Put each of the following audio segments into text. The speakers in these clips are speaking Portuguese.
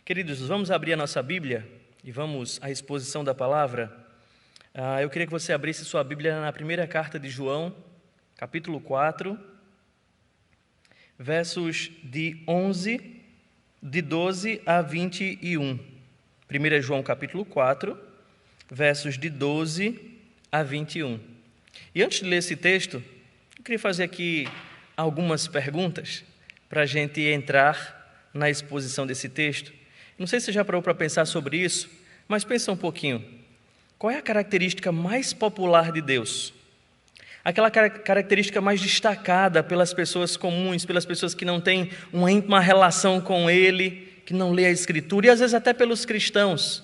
Queridos, vamos abrir a nossa Bíblia e vamos à exposição da palavra. Eu queria que você abrisse sua Bíblia na primeira carta de João, capítulo 4, versos de 12 a 21. 1 João, capítulo 4, versos de 12 a 21. E antes de ler esse texto, eu queria fazer aqui algumas perguntas para a gente entrar na exposição desse texto. Não sei se você já parou para pensar sobre isso, mas pensa um pouquinho. Qual é a característica mais popular de Deus? Aquela característica mais destacada pelas pessoas comuns, pelas pessoas que não têm uma íntima relação com Ele, que não lê a Escritura, e às vezes até pelos cristãos.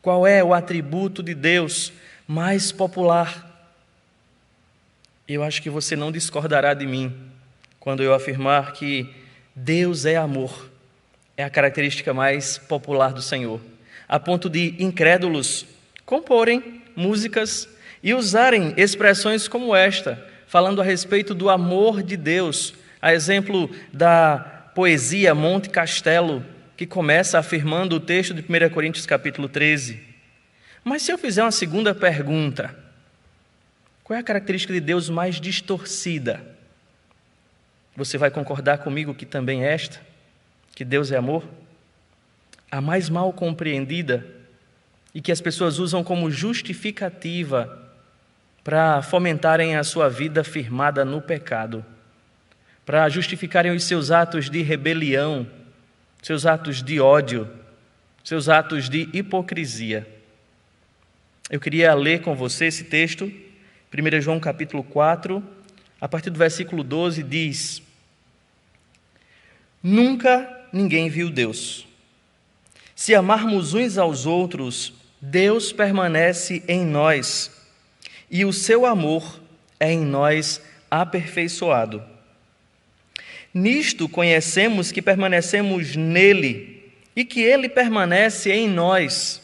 Qual é o atributo de Deus mais popular? Eu acho que você não discordará de mim quando eu afirmar que Deus é amor. É a característica mais popular do Senhor, a ponto de incrédulos comporem músicas e usarem expressões como esta, falando a respeito do amor de Deus, a exemplo da poesia Monte Castelo, que começa afirmando o texto de 1 Coríntios capítulo 13. Mas se eu fizer uma segunda pergunta, qual é a característica de Deus mais distorcida? Você vai concordar comigo que também é esta? Que Deus é amor? A mais mal compreendida e que as pessoas usam como justificativa para fomentarem a sua vida firmada no pecado, para justificarem os seus atos de rebelião, seus atos de ódio, seus atos de hipocrisia. Eu queria ler com você esse texto, 1 João capítulo 4, a partir do versículo 12, diz: Nunca ninguém viu Deus. Se amarmos uns aos outros, Deus permanece em nós, e o seu amor é em nós aperfeiçoado. Nisto conhecemos que permanecemos nele e que ele permanece em nós,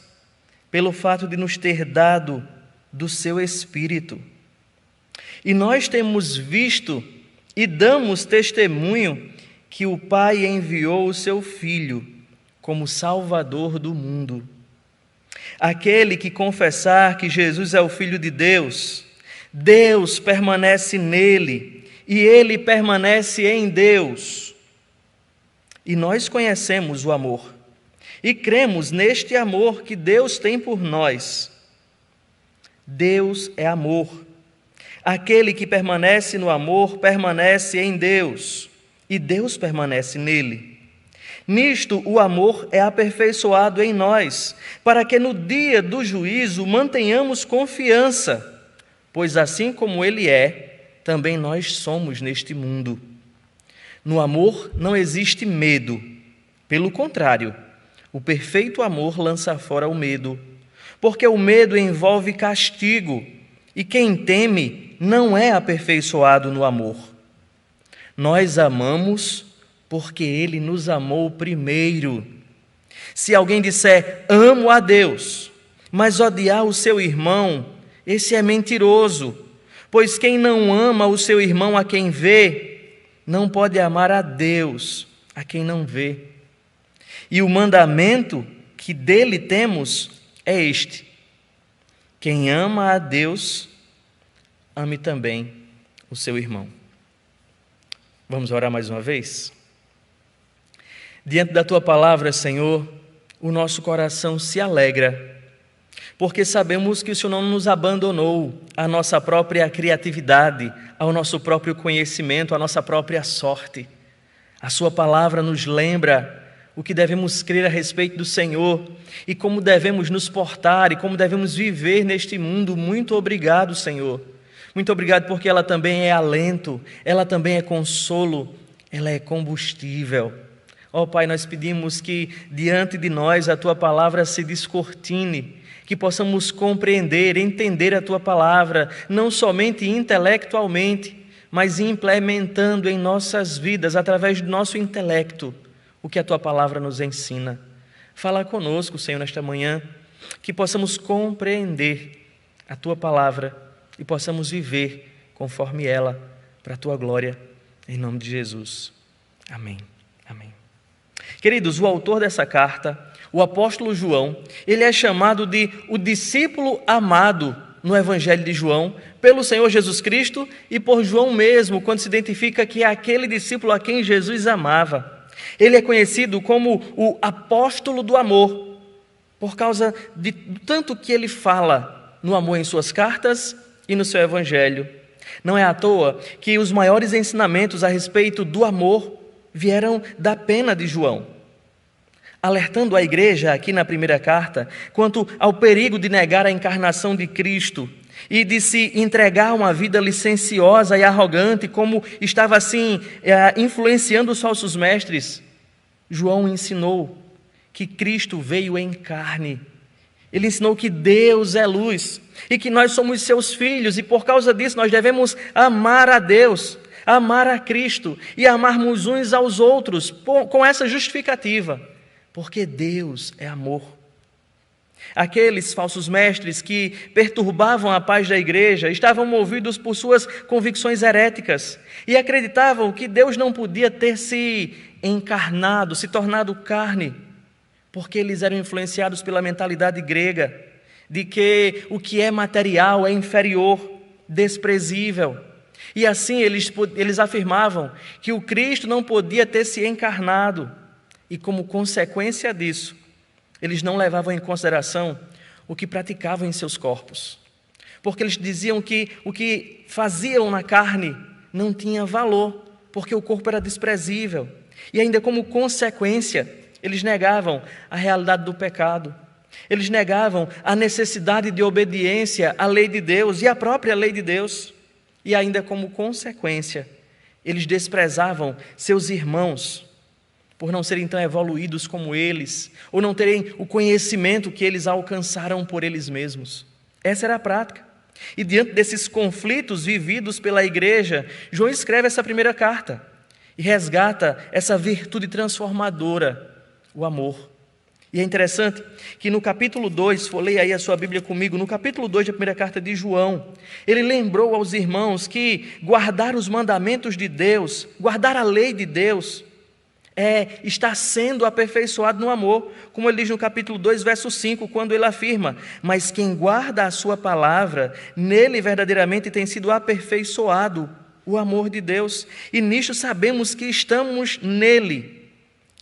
pelo fato de nos ter dado do seu Espírito. E nós temos visto e damos testemunho que o Pai enviou o seu Filho como Salvador do mundo. Aquele que confessar que Jesus é o Filho de Deus, Deus permanece nele e ele permanece em Deus. E nós conhecemos o amor e cremos neste amor que Deus tem por nós. Deus é amor. Aquele que permanece no amor permanece em Deus e Deus permanece nele. Nisto o amor é aperfeiçoado em nós, para que no dia do juízo mantenhamos confiança, pois assim como Ele é, também nós somos neste mundo. No amor não existe medo, pelo contrário, o perfeito amor lança fora o medo, porque o medo envolve castigo, e quem teme não é aperfeiçoado no amor. Nós amamos porque Ele nos amou primeiro. Se alguém disser, amo a Deus, mas odiar o seu irmão, esse é mentiroso, pois quem não ama o seu irmão a quem vê, não pode amar a Deus a quem não vê. E o mandamento que dele temos é este: quem ama a Deus, ame também o seu irmão. Vamos orar mais uma vez? Diante da Tua palavra, Senhor, o nosso coração se alegra, porque sabemos que o Senhor não nos abandonou à nossa própria criatividade, ao nosso próprio conhecimento, à nossa própria sorte. A Sua palavra nos lembra o que devemos crer a respeito do Senhor e como devemos nos portar e como devemos viver neste mundo. Muito obrigado, Senhor. Muito obrigado porque ela também é alento, ela também é consolo, ela é combustível. Ó Pai, nós pedimos que diante de nós a Tua palavra se descortine, que possamos compreender, entender a Tua palavra, não somente intelectualmente, mas implementando em nossas vidas, através do nosso intelecto, o que a Tua palavra nos ensina. Fala conosco, Senhor, nesta manhã, que possamos compreender a Tua palavra e possamos viver conforme ela, para a Tua glória, em nome de Jesus. Amém. Amém. Queridos, o autor dessa carta, o apóstolo João, ele é chamado de o discípulo amado no Evangelho de João, pelo Senhor Jesus Cristo e por João mesmo, quando se identifica que é aquele discípulo a quem Jesus amava. Ele é conhecido como o apóstolo do amor, por causa de tanto que ele fala no amor em suas cartas e no seu Evangelho. Não é à toa que os maiores ensinamentos a respeito do amor vieram da pena de João, alertando a igreja aqui na primeira carta quanto ao perigo de negar a encarnação de Cristo e de se entregar a uma vida licenciosa e arrogante, como estava assim influenciando os falsos mestres. João ensinou que Cristo veio em carne. Ele ensinou que Deus é luz e que nós somos seus filhos, e por causa disso nós devemos amar a Deus, amar a Cristo e amarmos uns aos outros com essa justificativa, porque Deus é amor. Aqueles falsos mestres que perturbavam a paz da igreja estavam movidos por suas convicções heréticas e acreditavam que Deus não podia ter se encarnado, se tornado carne, porque eles eram influenciados pela mentalidade grega, de que o que é material é inferior, desprezível. E assim eles afirmavam que o Cristo não podia ter se encarnado, e como consequência disso, eles não levavam em consideração o que praticavam em seus corpos, porque eles diziam que o que faziam na carne não tinha valor, porque o corpo era desprezível, e ainda como consequência, eles negavam a realidade do pecado, eles negavam a necessidade de obediência à lei de Deus e à própria lei de Deus, e ainda como consequência, eles desprezavam seus irmãos, por não serem tão evoluídos como eles, ou não terem o conhecimento que eles alcançaram por eles mesmos. Essa era a prática. E diante desses conflitos vividos pela igreja, João escreve essa primeira carta e resgata essa virtude transformadora, o amor. E é interessante que no capítulo 2, leia aí a sua Bíblia comigo, no capítulo 2 da primeira carta de João, ele lembrou aos irmãos que guardar os mandamentos de Deus, guardar a lei de Deus, está sendo aperfeiçoado no amor, como ele diz no capítulo 2, verso 5, quando ele afirma: mas quem guarda a sua palavra, nele verdadeiramente tem sido aperfeiçoado o amor de Deus, e nisto sabemos que estamos nele.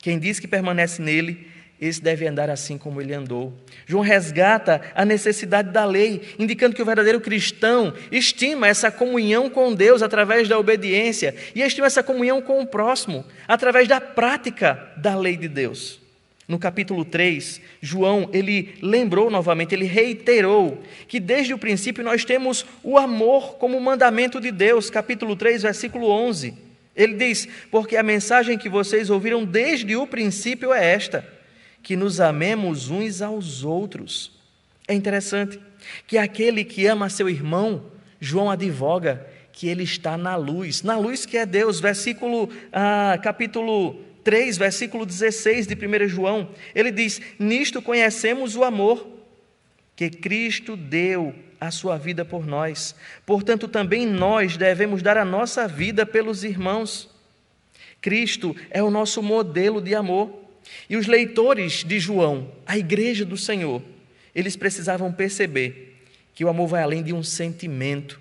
Quem diz que permanece nele, esse deve andar assim como ele andou. João resgata a necessidade da lei, indicando que o verdadeiro cristão estima essa comunhão com Deus através da obediência e estima essa comunhão com o próximo através da prática da lei de Deus. No capítulo 3, João, ele lembrou novamente, ele reiterou que desde o princípio nós temos o amor como mandamento de Deus. Capítulo 3, versículo 11, ele diz: porque a mensagem que vocês ouviram desde o princípio é esta, que nos amemos uns aos outros. É interessante que aquele que ama seu irmão, João advoga que ele está na luz que é Deus. Capítulo 3, versículo 16 de 1 João, ele diz: nisto conhecemos o amor, que Cristo deu a sua vida por nós, portanto também nós devemos dar a nossa vida pelos irmãos. Cristo é o nosso modelo de amor. E os leitores de João, a igreja do Senhor, eles precisavam perceber que o amor vai além de um sentimento,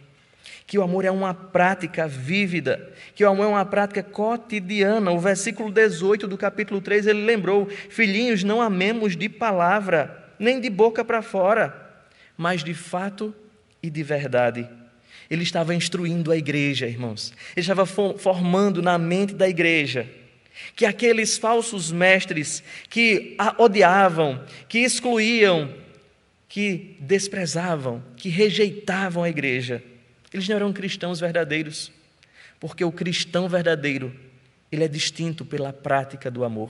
que o amor é uma prática vívida, que o amor é uma prática cotidiana. O versículo 18 do capítulo 3, ele lembrou: filhinhos, não amemos de palavra, nem de boca para fora, mas de fato e de verdade. Ele estava instruindo a igreja, irmãos. Ele estava formando na mente da igreja que aqueles falsos mestres que a odiavam, que excluíam, que desprezavam, que rejeitavam a igreja, eles não eram cristãos verdadeiros, porque o cristão verdadeiro, ele é distinto pela prática do amor.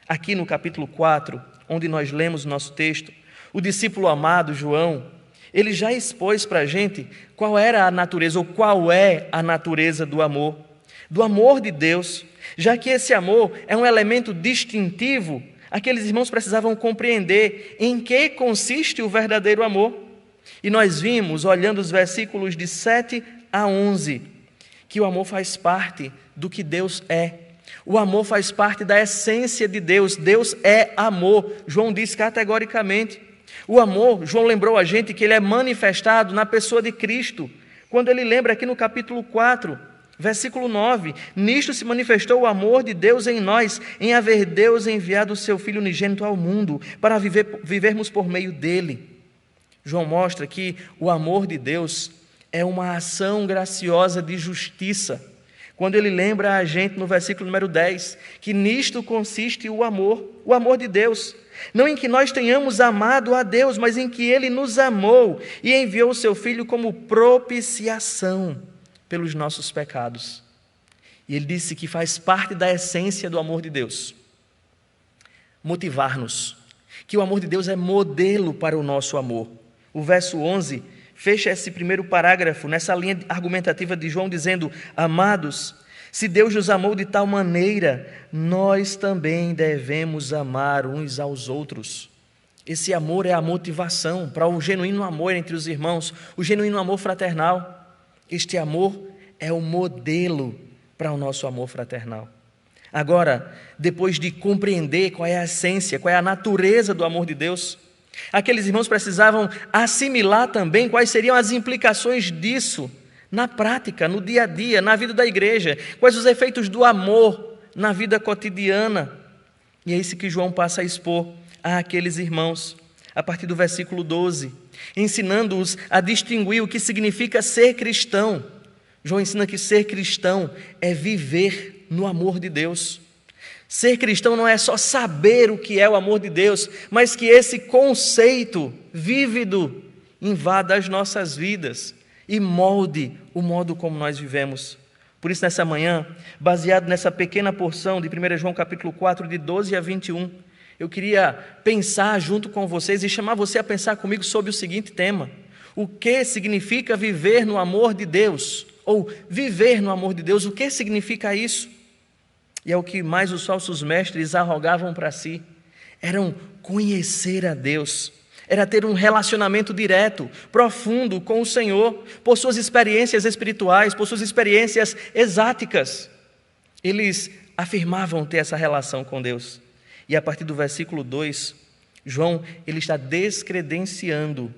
Aqui no capítulo 4, onde nós lemos o nosso texto, o discípulo amado João, ele já expôs para a gente qual era a natureza, ou qual é a natureza do amor de Deus. Já que esse amor é um elemento distintivo, aqueles irmãos precisavam compreender em que consiste o verdadeiro amor. E nós vimos, olhando os versículos de 7 a 11, que o amor faz parte do que Deus é. O amor faz parte da essência de Deus. Deus é amor. João diz categoricamente. O amor, João lembrou a gente que ele é manifestado na pessoa de Cristo. Quando ele lembra aqui no capítulo 4, versículo 9, nisto se manifestou o amor de Deus em nós, em haver Deus enviado o seu Filho unigênito ao mundo, para vivermos por meio dele. João mostra que o amor de Deus é uma ação graciosa de justiça. Quando ele lembra a gente no versículo número 10, que nisto consiste o amor de Deus. Não em que nós tenhamos amado a Deus, mas em que Ele nos amou e enviou o Seu Filho como propiciação pelos nossos pecados. E ele disse que faz parte da essência do amor de Deus motivar-nos, que o amor de Deus é modelo para o nosso amor. O verso 11 fecha esse primeiro parágrafo nessa linha argumentativa de João dizendo: amados, se Deus nos amou de tal maneira, nós também devemos amar uns aos outros. Esse amor é a motivação para o genuíno amor entre os irmãos, o genuíno amor fraternal. Este amor é o modelo para o nosso amor fraternal. Agora, depois de compreender qual é a essência, qual é a natureza do amor de Deus, aqueles irmãos precisavam assimilar também quais seriam as implicações disso na prática, no dia a dia, na vida da igreja, quais os efeitos do amor na vida cotidiana. E é isso que João passa a expor àqueles irmãos, a partir do versículo 12, ensinando-os a distinguir o que significa ser cristão. João ensina que ser cristão é viver no amor de Deus. Ser cristão não é só saber o que é o amor de Deus, mas que esse conceito vívido invada as nossas vidas e molde o modo como nós vivemos. Por isso, nessa manhã, baseado nessa pequena porção de 1 João capítulo 4, de 12 a 21, eu queria pensar junto com vocês e chamar você a pensar comigo sobre o seguinte tema: o que significa viver no amor de Deus? Ou viver no amor de Deus, o que significa isso? E é o que mais os falsos mestres arrogavam para si. Eram conhecer a Deus, era ter um relacionamento direto, profundo com o Senhor, por suas experiências espirituais, por suas experiências exáticas. Eles afirmavam ter essa relação com Deus. E a partir do versículo 2, João ele está descredenciando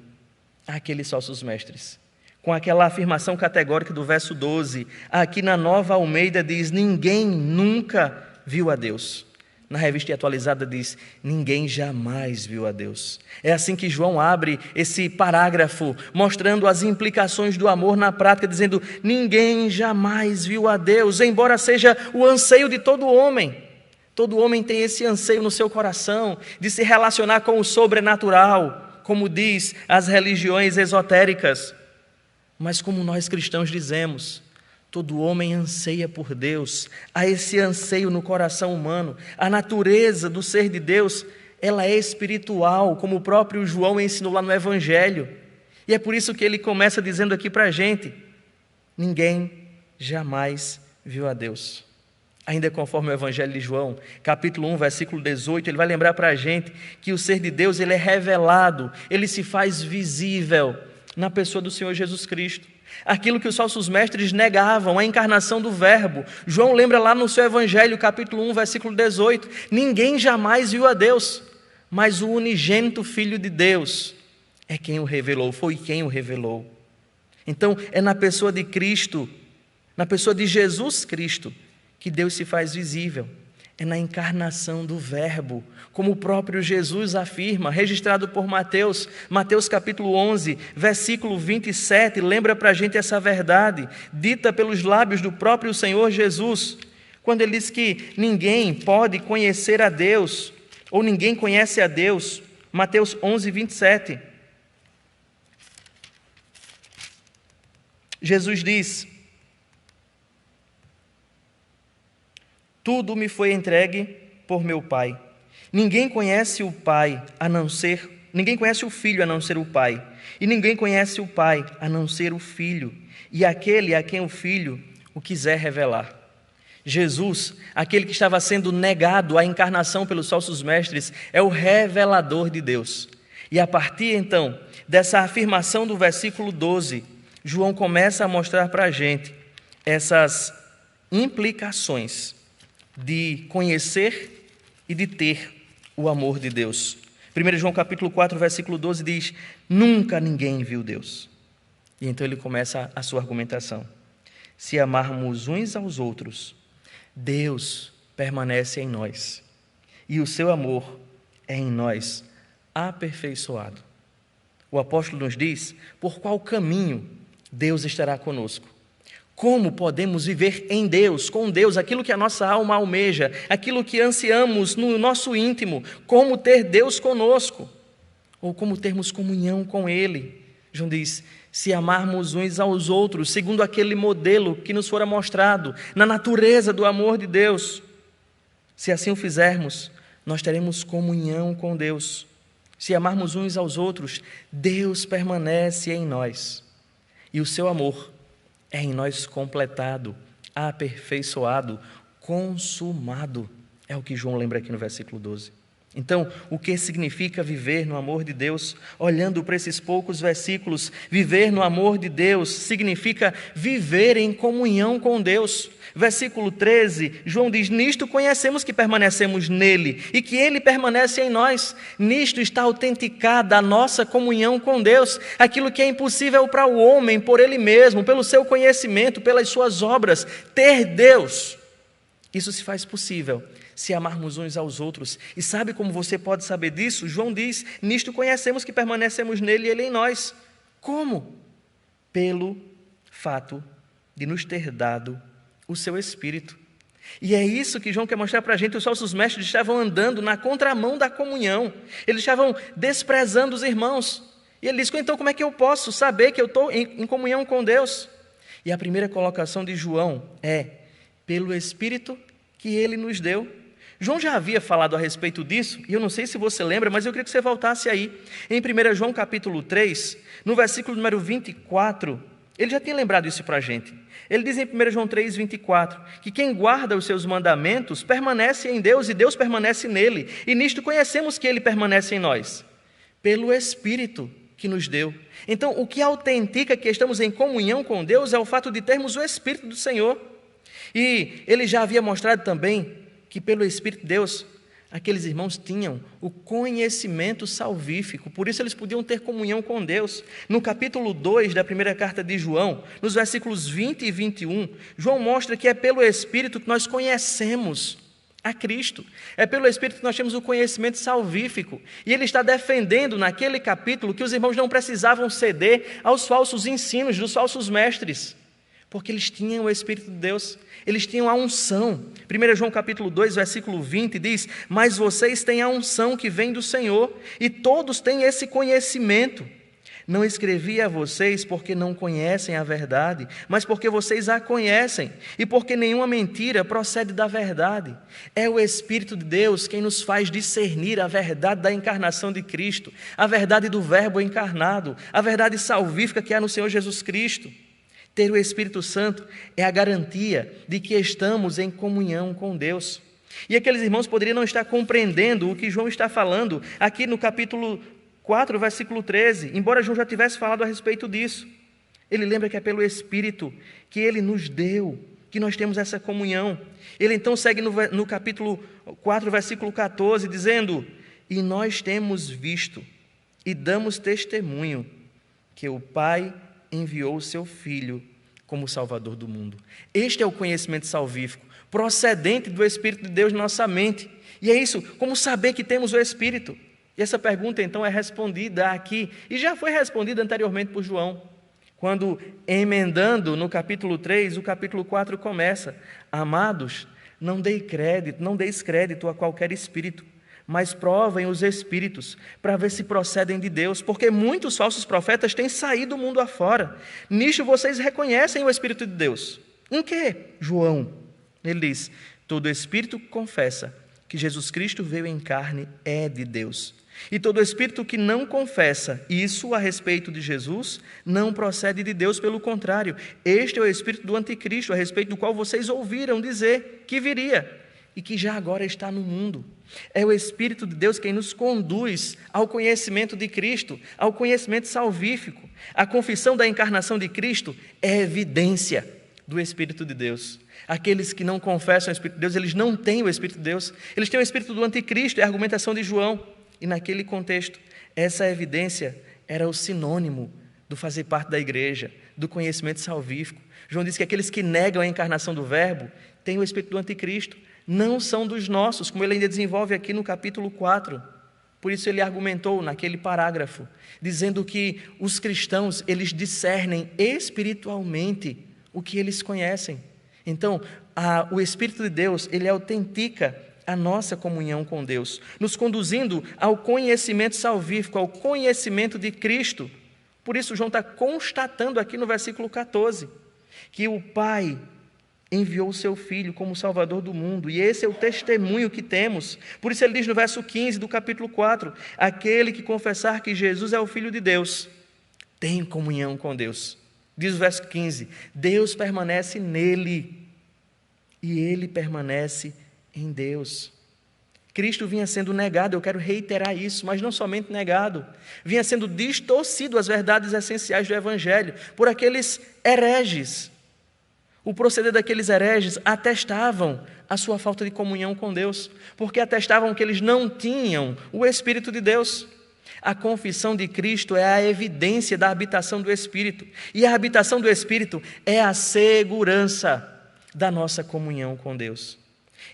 aqueles falsos mestres. Com aquela afirmação categórica do verso 12, aqui na Nova Almeida diz: ninguém nunca viu a Deus. Na Revista Atualizada diz: ninguém jamais viu a Deus. É assim que João abre esse parágrafo, mostrando as implicações do amor na prática, dizendo: ninguém jamais viu a Deus, embora seja o anseio de todo homem. Todo homem tem esse anseio no seu coração, de se relacionar com o sobrenatural, como diz as religiões esotéricas. Mas como nós cristãos dizemos, todo homem anseia por Deus, há esse anseio no coração humano. A natureza do ser de Deus, ela é espiritual, como o próprio João ensinou lá no Evangelho. E é por isso que ele começa dizendo aqui para a gente: ninguém jamais viu a Deus. Ainda conforme o Evangelho de João, capítulo 1, versículo 18, ele vai lembrar para a gente que o ser de Deus ele é revelado, ele se faz visível na pessoa do Senhor Jesus Cristo. Aquilo que os falsos mestres negavam, a encarnação do Verbo. João lembra lá no seu Evangelho, capítulo 1, versículo 18, ninguém jamais viu a Deus, mas o unigênito Filho de Deus é quem o revelou, foi quem o revelou. Então, é na pessoa de Cristo, na pessoa de Jesus Cristo, que Deus se faz visível. É na encarnação do Verbo, como o próprio Jesus afirma, registrado por Mateus. Mateus capítulo 11, versículo 27, lembra para a gente essa verdade, dita pelos lábios do próprio Senhor Jesus, quando ele diz que ninguém pode conhecer a Deus, ou ninguém conhece a Deus. Mateus 11, 27. Jesus diz: tudo me foi entregue por meu Pai. Ninguém conhece o Pai ninguém conhece o Filho a não ser o Pai. E ninguém conhece o Pai a não ser o Filho, e aquele a quem o Filho o quiser revelar. Jesus, aquele que estava sendo negado à encarnação pelos falsos mestres, é o revelador de Deus. E a partir então dessa afirmação do versículo 12, João começa a mostrar para a gente essas implicações de conhecer e de ter o amor de Deus. 1 João capítulo 4, versículo 12 diz: nunca ninguém viu Deus. E então ele começa a sua argumentação. Se amarmos uns aos outros, Deus permanece em nós, e o seu amor é em nós aperfeiçoado. O apóstolo nos diz por qual caminho Deus estará conosco. Como podemos viver em Deus, com Deus, aquilo que a nossa alma almeja, aquilo que ansiamos no nosso íntimo, como ter Deus conosco, ou como termos comunhão com Ele. João diz: se amarmos uns aos outros, segundo aquele modelo que nos fora mostrado, na natureza do amor de Deus. Se assim o fizermos, nós teremos comunhão com Deus. Se amarmos uns aos outros, Deus permanece em nós, e o seu amor é em nós completado, aperfeiçoado, consumado. É o que João lembra aqui no versículo 12. Então, o que significa viver no amor de Deus? Olhando para esses poucos versículos, viver no amor de Deus significa viver em comunhão com Deus. Versículo 13, João diz: nisto conhecemos que permanecemos nele e que ele permanece em nós. Nisto está autenticada a nossa comunhão com Deus. Aquilo que é impossível para o homem, por ele mesmo, pelo seu conhecimento, pelas suas obras, ter Deus. Isso se faz possível se amarmos uns aos outros. E sabe como você pode saber disso? João diz: nisto conhecemos que permanecemos nele e ele em nós. Como? Pelo fato de nos ter dado o seu Espírito. E é isso que João quer mostrar para a gente. Os falsos mestres estavam andando na contramão da comunhão. Eles estavam desprezando os irmãos. E ele diz: então como é que eu posso saber que eu estou em comunhão com Deus? E a primeira colocação de João é: pelo Espírito que ele nos deu. João já havia falado a respeito disso, e eu não sei se você lembra, mas eu queria que você voltasse aí. Em 1 João capítulo 3, no versículo número 24, ele já tinha lembrado isso para a gente. Ele diz em 1 João 3, 24, que quem guarda os seus mandamentos permanece em Deus e Deus permanece nele. E nisto conhecemos que ele permanece em nós, pelo Espírito que nos deu. Então, o que autentica que estamos em comunhão com Deus é o fato de termos o Espírito do Senhor. E ele já havia mostrado também que pelo Espírito de Deus, aqueles irmãos tinham o conhecimento salvífico, por isso eles podiam ter comunhão com Deus. No capítulo 2 da primeira carta de João, nos versículos 20 e 21, João mostra que é pelo Espírito que nós conhecemos a Cristo, é pelo Espírito que nós temos o conhecimento salvífico, e ele está defendendo naquele capítulo que os irmãos não precisavam ceder aos falsos ensinos dos falsos mestres, porque eles tinham o Espírito de Deus, eles tinham a unção. 1 João capítulo 2, versículo 20 diz: mas vocês têm a unção que vem do Senhor, e todos têm esse conhecimento. Não escrevi a vocês porque não conhecem a verdade, mas porque vocês a conhecem, e porque nenhuma mentira procede da verdade. É o Espírito de Deus quem nos faz discernir a verdade da encarnação de Cristo, a verdade do Verbo encarnado, a verdade salvífica que há no Senhor Jesus Cristo. Ter o Espírito Santo é a garantia de que estamos em comunhão com Deus. E aqueles irmãos poderiam não estar compreendendo o que João está falando aqui no capítulo 4, versículo 13, embora João já tivesse falado a respeito disso. Ele lembra que é pelo Espírito que ele nos deu, que nós temos essa comunhão. Ele então segue no capítulo 4, versículo 14, dizendo: e nós temos visto e damos testemunho que o Pai enviou o seu Filho como Salvador do mundo. Este é o conhecimento salvífico, procedente do Espírito de Deus na nossa mente. E é isso, como saber que temos o Espírito? E essa pergunta então é respondida aqui, e já foi respondida anteriormente por João, quando, emendando no capítulo 3, o capítulo 4 começa: amados, não deis crédito a qualquer espírito, mas provem os espíritos, para ver se procedem de Deus, porque muitos falsos profetas têm saído do mundo afora. Nisto vocês reconhecem o Espírito de Deus. Em que? João, ele diz: todo espírito que confessa que Jesus Cristo veio em carne é de Deus. E todo espírito que não confessa isso a respeito de Jesus não procede de Deus, pelo contrário, este é o espírito do anticristo, a respeito do qual vocês ouviram dizer que viria e que já agora está no mundo. É o Espírito de Deus quem nos conduz ao conhecimento de Cristo, ao conhecimento salvífico. A confissão da encarnação de Cristo é evidência do Espírito de Deus. Aqueles que não confessam o Espírito de Deus, eles não têm o Espírito de Deus. Eles têm o Espírito do anticristo, é a argumentação de João. E naquele contexto, essa evidência era o sinônimo do fazer parte da igreja, do conhecimento salvífico. João diz que aqueles que negam a encarnação do Verbo têm o Espírito do anticristo, não são dos nossos, como ele ainda desenvolve aqui no capítulo 4. Por isso ele argumentou naquele parágrafo, dizendo que os cristãos, eles discernem espiritualmente o que eles conhecem. Então, o Espírito de Deus, ele autentica a nossa comunhão com Deus, nos conduzindo ao conhecimento salvífico, ao conhecimento de Cristo. Por isso, João está constatando aqui no versículo 14, que o Pai enviou o seu Filho como Salvador do mundo, e esse é o testemunho que temos. Por isso ele diz no verso 15 do capítulo 4, aquele que confessar que Jesus é o Filho de Deus, tem comunhão com Deus. Diz o verso 15, Deus permanece nele, e ele permanece em Deus. Cristo vinha sendo negado, eu quero reiterar isso, mas não somente negado, vinha sendo distorcido as verdades essenciais do Evangelho por aqueles hereges. O proceder daqueles hereges atestavam a sua falta de comunhão com Deus, porque atestavam que eles não tinham o Espírito de Deus. A confissão de Cristo é a evidência da habitação do Espírito, e a habitação do Espírito é a segurança da nossa comunhão com Deus.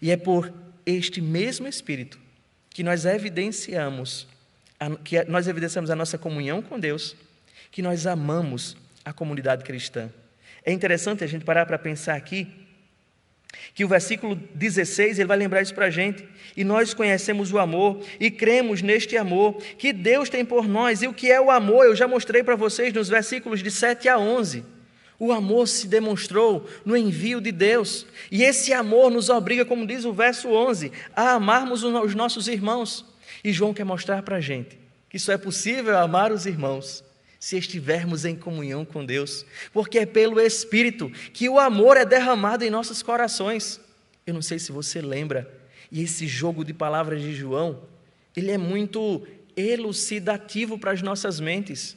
E é por este mesmo Espírito que nós evidenciamos a nossa comunhão com Deus, que nós amamos a comunidade cristã. É interessante a gente parar para pensar aqui, que o versículo 16, ele vai lembrar isso para a gente. E nós conhecemos o amor e cremos neste amor que Deus tem por nós. E o que é o amor? Eu já mostrei para vocês nos versículos de 7 a 11. O amor se demonstrou no envio de Deus. E esse amor nos obriga, como diz o verso 11, a amarmos os nossos irmãos. E João quer mostrar para a gente que só é possível amar os irmãos se estivermos em comunhão com Deus, porque é pelo Espírito que o amor é derramado em nossos corações. Eu não sei se você lembra, e esse jogo de palavras de João, ele é muito elucidativo para as nossas mentes.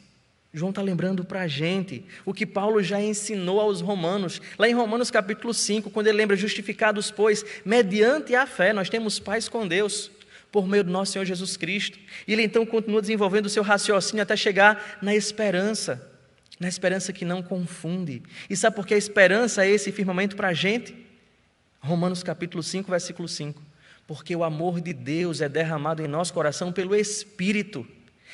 João está lembrando para a gente o que Paulo já ensinou aos romanos, lá em Romanos capítulo 5, quando ele lembra, justificados, pois, mediante a fé, nós temos paz com Deus, por meio do nosso Senhor Jesus Cristo. E ele então continua desenvolvendo o seu raciocínio até chegar na esperança que não confunde. E sabe por que a esperança é esse firmamento para a gente? Romanos capítulo 5, versículo 5. Porque o amor de Deus é derramado em nosso coração pelo Espírito.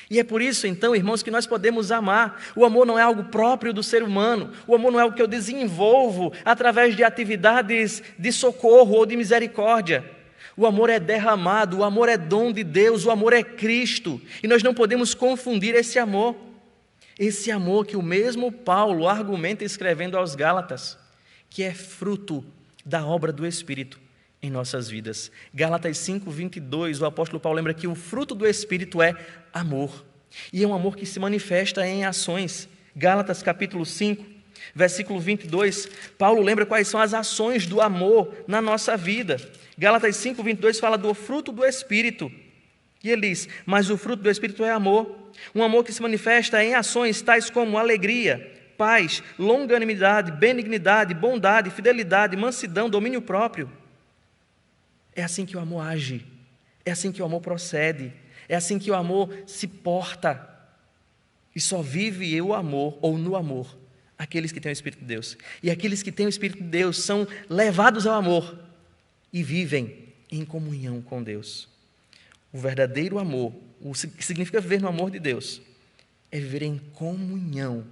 E é por isso, então, irmãos, que nós podemos amar. O amor não é algo próprio do ser humano. O amor não é algo que eu desenvolvo através de atividades de socorro ou de misericórdia. O amor é derramado, o amor é dom de Deus, o amor é Cristo. E nós não podemos confundir esse amor. Esse amor que o mesmo Paulo argumenta escrevendo aos Gálatas, que é fruto da obra do Espírito em nossas vidas. Gálatas 5, 22, o apóstolo Paulo lembra que o fruto do Espírito é amor. E é um amor que se manifesta em ações. Gálatas capítulo 5, versículo 22, Paulo lembra quais são as ações do amor na nossa vida. Gálatas 5, 22 fala do fruto do Espírito. E ele diz, mas o fruto do Espírito é amor. Um amor que se manifesta em ações tais como alegria, paz, longanimidade, benignidade, bondade, fidelidade, mansidão, domínio próprio. É assim que o amor age. É assim que o amor procede. É assim que o amor se porta. E só vive o amor, ou no amor, aqueles que têm o Espírito de Deus. E aqueles que têm o Espírito de Deus são levados ao amor e vivem em comunhão com Deus. O verdadeiro amor, o que significa viver no amor de Deus, é viver em comunhão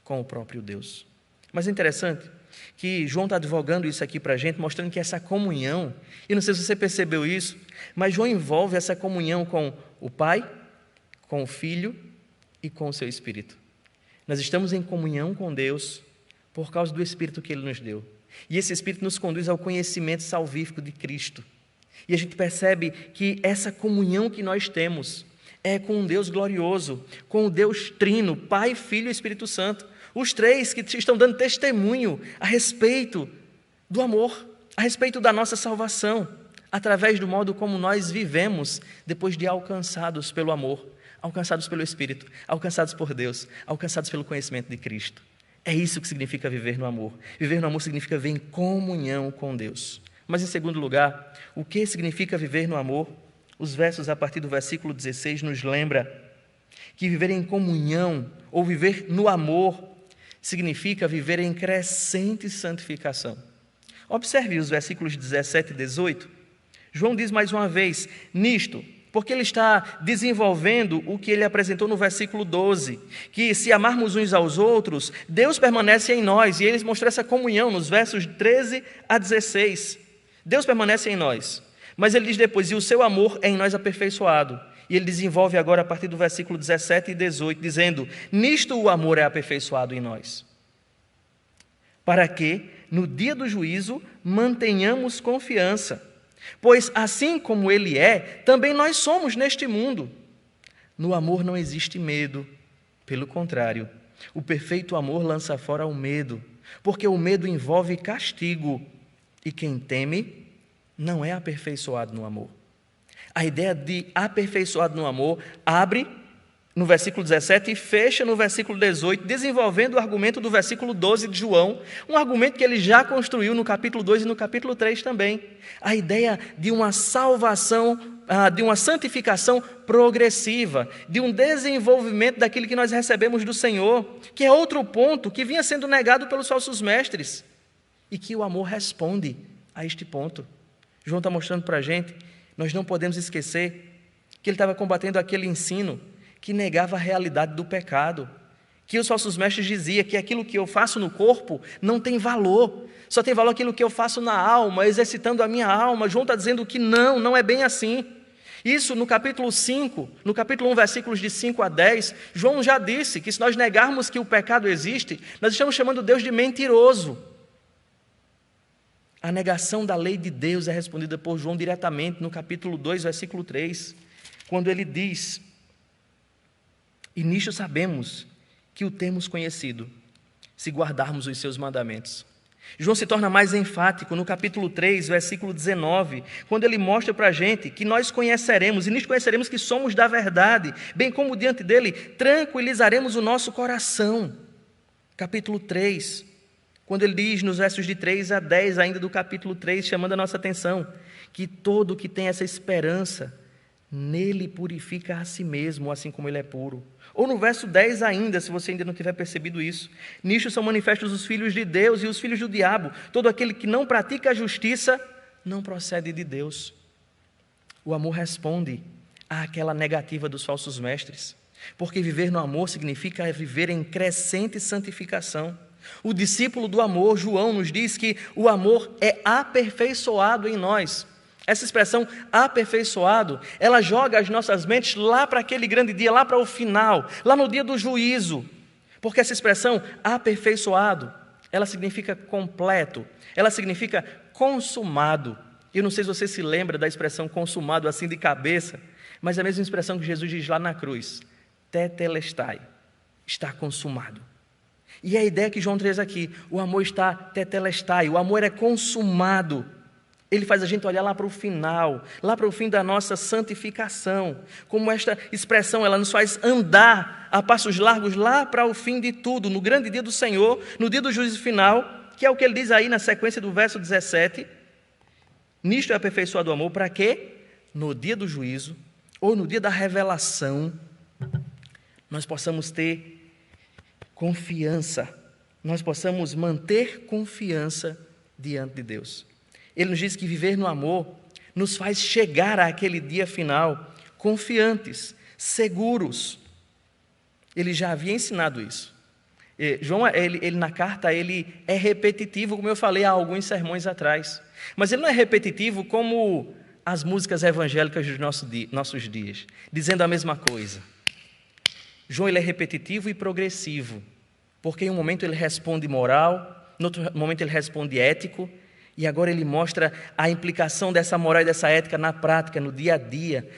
com o próprio Deus. Mas é interessante que João está advogando isso aqui para a gente, mostrando que essa comunhão, e não sei se você percebeu isso, mas João envolve essa comunhão com o Pai, com o Filho e com o seu Espírito. Nós estamos em comunhão com Deus por causa do Espírito que Ele nos deu. E esse Espírito nos conduz ao conhecimento salvífico de Cristo. E a gente percebe que essa comunhão que nós temos é com um Deus glorioso, com o Deus trino, Pai, Filho e Espírito Santo. Os três que estão dando testemunho a respeito do amor, a respeito da nossa salvação, através do modo como nós vivemos depois de alcançados pelo amor, alcançados pelo Espírito, alcançados por Deus, alcançados pelo conhecimento de Cristo. É isso que significa viver no amor. Viver no amor significa viver em comunhão com Deus. Mas, em segundo lugar, o que significa viver no amor? Os versos a partir do versículo 16 nos lembra que viver em comunhão ou viver no amor significa viver em crescente santificação. Observe os versículos 17 e 18. João diz mais uma vez, nisto, porque ele está desenvolvendo o que ele apresentou no versículo 12, que se amarmos uns aos outros, Deus permanece em nós, e ele mostrou essa comunhão nos versos 13 a 16. Deus permanece em nós, mas ele diz depois, e o seu amor é em nós aperfeiçoado. E ele desenvolve agora a partir do versículo 17 e 18, dizendo, nisto o amor é aperfeiçoado em nós, para que, no dia do juízo, mantenhamos confiança. Pois assim como ele é, também nós somos neste mundo. No amor não existe medo. Pelo contrário, o perfeito amor lança fora o medo, porque o medo envolve castigo, e quem teme não é aperfeiçoado no amor. A ideia de aperfeiçoado no amor abre no versículo 17 e fecha no versículo 18, desenvolvendo o argumento do versículo 12 de João, um argumento que ele já construiu no capítulo 2 e no capítulo 3 também. A ideia de uma salvação, de uma santificação progressiva, de um desenvolvimento daquilo que nós recebemos do Senhor, que é outro ponto que vinha sendo negado pelos falsos mestres, e que o amor responde a este ponto. João está mostrando para a gente, nós não podemos esquecer que ele estava combatendo aquele ensino que negava a realidade do pecado, que os falsos mestres diziam que aquilo que eu faço no corpo não tem valor, só tem valor aquilo que eu faço na alma, exercitando a minha alma. João está dizendo que não é bem assim. Isso no capítulo 5, no capítulo 1, versículos de 5 a 10, João já disse que se nós negarmos que o pecado existe, nós estamos chamando Deus de mentiroso. A negação da lei de Deus é respondida por João diretamente no capítulo 2, versículo 3, quando ele diz, e nisto sabemos que o temos conhecido, se guardarmos os seus mandamentos. João se torna mais enfático no capítulo 3, versículo 19, quando ele mostra para a gente que nós conheceremos, e nisto conheceremos que somos da verdade, bem como diante dele tranquilizaremos o nosso coração. Capítulo 3, quando ele diz nos versos de 3 a 10 ainda do capítulo 3, chamando a nossa atenção, que todo que tem essa esperança, nele purifica a si mesmo, assim como ele é puro. Ou no verso 10 ainda, se você ainda não tiver percebido isso, nisto são manifestos os filhos de Deus e os filhos do diabo. Todo aquele que não pratica a justiça não procede de Deus. O amor responde àquela negativa dos falsos mestres, porque viver no amor significa viver em crescente santificação. O discípulo do amor, João, nos diz que o amor é aperfeiçoado em nós. Essa expressão aperfeiçoado, ela joga as nossas mentes lá para aquele grande dia, lá para o final, lá no dia do juízo. Porque essa expressão aperfeiçoado, ela significa completo, ela significa consumado. Eu não sei se você se lembra da expressão consumado assim de cabeça, mas é a mesma expressão que Jesus diz lá na cruz, tetelestai, está consumado. E é a ideia que João traz aqui, o amor está tetelestai, o amor é consumado. Ele faz a gente olhar lá para o final, lá para o fim da nossa santificação. Como esta expressão, ela nos faz andar a passos largos lá para o fim de tudo, no grande dia do Senhor, no dia do juízo final, que é o que ele diz aí na sequência do verso 17. Nisto é aperfeiçoado o amor, para quê? No dia do juízo, ou no dia da revelação, nós possamos ter confiança, nós possamos manter confiança diante de Deus. Ele nos diz que viver no amor nos faz chegar àquele dia final confiantes, seguros. Ele já havia ensinado isso. João, ele na carta, ele é repetitivo, como eu falei há alguns sermões atrás. Mas ele não é repetitivo como as músicas evangélicas dos nossos dias, dizendo a mesma coisa. João, ele é repetitivo e progressivo, porque em um momento ele responde moral, no outro momento ele responde ético, e agora ele mostra a implicação dessa moral e dessa ética na prática, no dia a dia,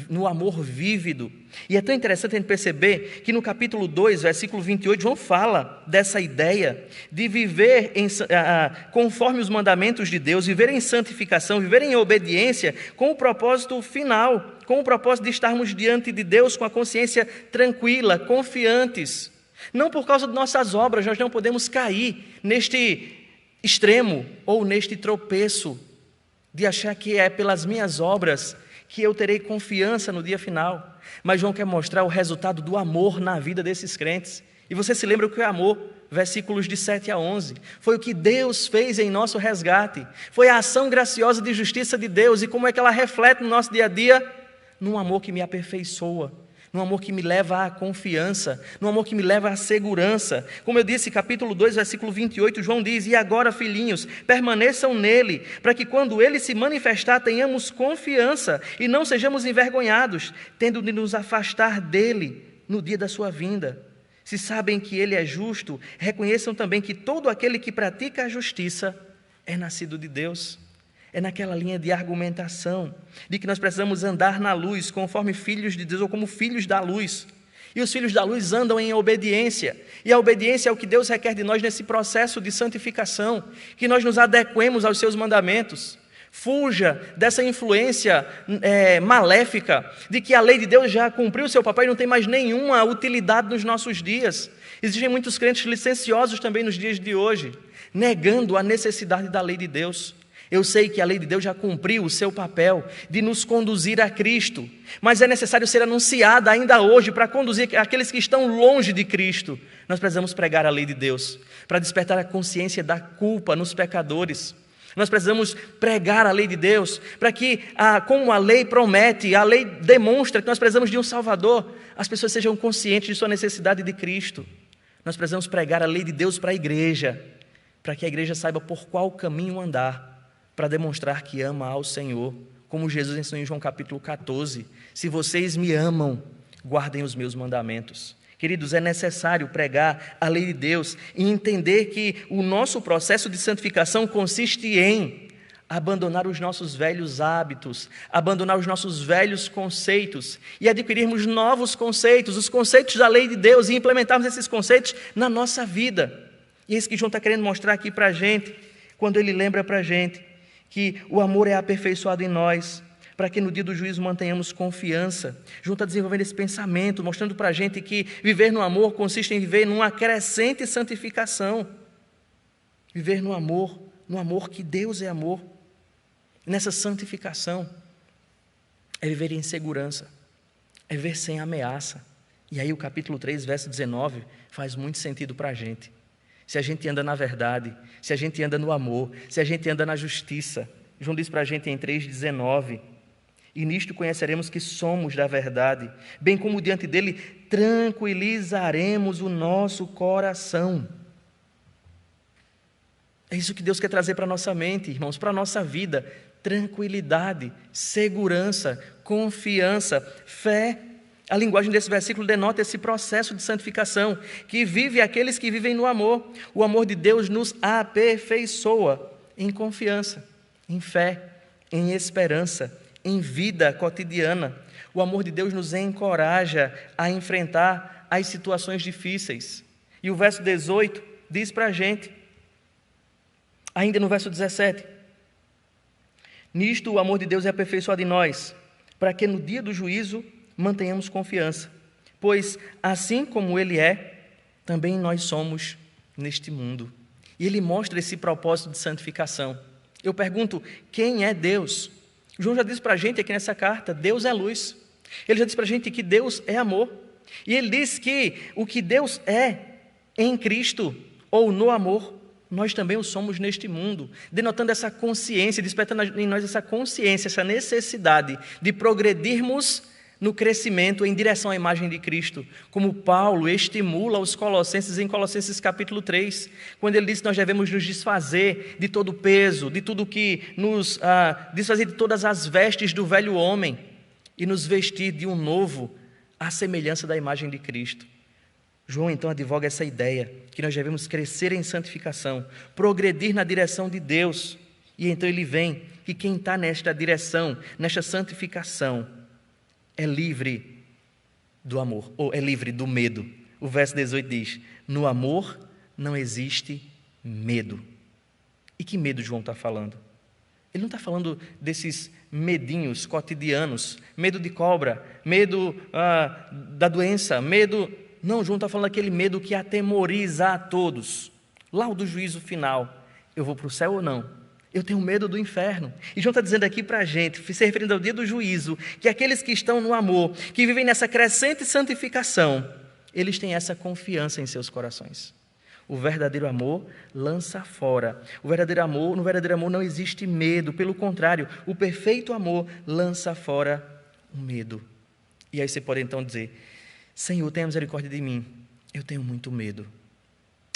no amor vívido. E é tão interessante a gente perceber que no capítulo 2, versículo 28, João fala dessa ideia de viver conforme os mandamentos de Deus, viver em santificação, viver em obediência, com o propósito final, com o propósito de estarmos diante de Deus com a consciência tranquila, confiantes. Não por causa de nossas obras, nós não podemos cair neste extremo ou neste tropeço de achar que é pelas minhas obras que eu terei confiança no dia final. Mas João quer mostrar o resultado do amor na vida desses crentes. E você se lembra o que é amor? Versículos de 7 a 11. Foi o que Deus fez em nosso resgate. Foi a ação graciosa de justiça de Deus. E como é que ela reflete no nosso dia a dia? Num amor que me aperfeiçoa, num amor que me leva à confiança, num amor que me leva à segurança. Como eu disse, capítulo 2, versículo 28, João diz: e agora, filhinhos, permaneçam nele, para que quando ele se manifestar, tenhamos confiança e não sejamos envergonhados, tendo de nos afastar dele no dia da sua vinda. Se sabem que ele é justo, reconheçam também que todo aquele que pratica a justiça é nascido de Deus. É naquela linha de argumentação, de que nós precisamos andar na luz, conforme filhos de Deus, ou como filhos da luz. E os filhos da luz andam em obediência. E a obediência é o que Deus requer de nós nesse processo de santificação, que nós nos adequemos aos seus mandamentos. Fuja dessa influência maléfica, de que a lei de Deus já cumpriu o seu papel e não tem mais nenhuma utilidade nos nossos dias. Existem muitos crentes licenciosos também nos dias de hoje, negando a necessidade da lei de Deus. Eu sei que a lei de Deus já cumpriu o seu papel de nos conduzir a Cristo, mas é necessário ser anunciada ainda hoje para conduzir aqueles que estão longe de Cristo. Nós precisamos pregar a lei de Deus, para despertar a consciência da culpa nos pecadores. Nós precisamos pregar a lei de Deus, para que, como a lei promete, a lei demonstra que nós precisamos de um Salvador, as pessoas sejam conscientes de sua necessidade de Cristo. Nós precisamos pregar a lei de Deus para a igreja, para que a igreja saiba por qual caminho andar, para demonstrar que ama ao Senhor, como Jesus ensinou em João capítulo 14, se vocês me amam, guardem os meus mandamentos. Queridos, é necessário pregar a lei de Deus e entender que o nosso processo de santificação consiste em abandonar os nossos velhos hábitos, abandonar os nossos velhos conceitos e adquirirmos novos conceitos, os conceitos da lei de Deus, e implementarmos esses conceitos na nossa vida. E é isso que João está querendo mostrar aqui para a gente, quando ele lembra para a gente que o amor é aperfeiçoado em nós, para que no dia do juízo mantenhamos confiança. João está desenvolvendo esse pensamento, mostrando para a gente que viver no amor consiste em viver numa crescente santificação. Viver no amor que Deus é amor. Nessa santificação é viver em segurança, é viver sem ameaça. E aí o capítulo 3, verso 19, faz muito sentido para a gente. Se a gente anda na verdade, se a gente anda no amor, se a gente anda na justiça. João diz para a gente em 3,19: e nisto conheceremos que somos da verdade, bem como diante dele tranquilizaremos o nosso coração. É isso que Deus quer trazer para a nossa mente, irmãos, para a nossa vida. Tranquilidade, segurança, confiança, fé. A linguagem desse versículo denota esse processo de santificação, que vive aqueles que vivem no amor. O amor de Deus nos aperfeiçoa em confiança, em fé, em esperança, em vida cotidiana. O amor de Deus nos encoraja a enfrentar as situações difíceis. E o verso 18 diz para a gente, ainda no verso 17, nisto o amor de Deus é aperfeiçoado em nós, para que no dia do juízo mantenhamos confiança, pois assim como Ele é, também nós somos neste mundo. E Ele mostra esse propósito de santificação. Eu pergunto, quem é Deus? João já disse para a gente aqui nessa carta, Deus é luz. Ele já disse para a gente que Deus é amor. E Ele diz que o que Deus é em Cristo, ou no amor, nós também o somos neste mundo, denotando essa consciência, despertando em nós essa consciência, essa necessidade de progredirmos no crescimento em direção à imagem de Cristo, como Paulo estimula os colossenses em Colossenses capítulo 3, quando ele diz que nós devemos nos desfazer de todo o peso, de tudo que nos desfazer de todas as vestes do velho homem e nos vestir de um novo à semelhança da imagem de Cristo. João então advoga essa ideia, que nós devemos crescer em santificação, progredir na direção de Deus, e então ele vem que quem está nesta direção, nesta santificação, é livre do amor, ou é livre do medo. O verso 18 diz, no amor não existe medo. E que medo João está falando? Ele não está falando desses medinhos cotidianos, medo de cobra, medo da doença, medo Não, João está falando aquele medo que atemoriza a todos. Lá o do juízo final. Eu vou para o céu ou não? Eu tenho medo do inferno. E João está dizendo aqui para a gente, se referindo ao dia do juízo, que aqueles que estão no amor, que vivem nessa crescente santificação, eles têm essa confiança em seus corações. O verdadeiro amor lança fora. No verdadeiro amor não existe medo. Pelo contrário, o perfeito amor lança fora o medo. E aí você pode então dizer: Senhor, tenha misericórdia de mim. Eu tenho muito medo.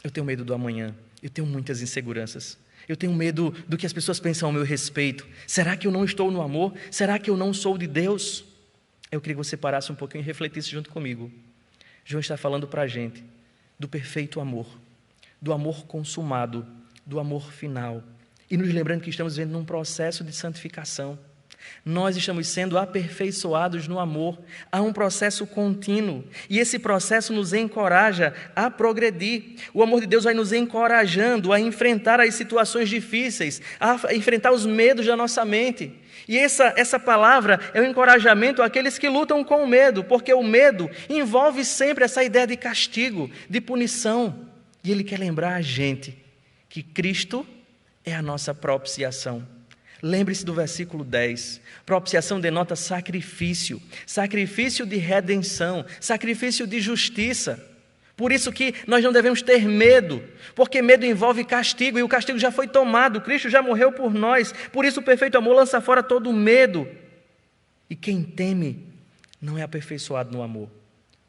Eu tenho medo do amanhã. Eu tenho muitas inseguranças. Eu tenho medo do que as pessoas pensam ao meu respeito. Será que eu não estou no amor? Será que eu não sou de Deus? Eu queria que você parasse um pouquinho e refletisse junto comigo. João está falando para a gente do perfeito amor, do amor consumado, do amor final. E nos lembrando que estamos vivendo num processo de santificação. Nós estamos sendo aperfeiçoados no amor. Há um processo contínuo. E esse processo nos encoraja a progredir. O amor de Deus vai nos encorajando a enfrentar as situações difíceis, a enfrentar os medos da nossa mente. E essa palavra é um encorajamento àqueles que lutam com o medo, porque o medo envolve sempre essa ideia de castigo, de punição. E ele quer lembrar a gente que Cristo é a nossa propiciação. Lembre-se do versículo 10. Propiciação denota sacrifício, sacrifício de redenção, sacrifício de justiça. Por isso que nós não devemos ter medo, porque medo envolve castigo, e o castigo já foi tomado, Cristo já morreu por nós. Por isso o perfeito amor lança fora todo o medo. E quem teme não é aperfeiçoado no amor.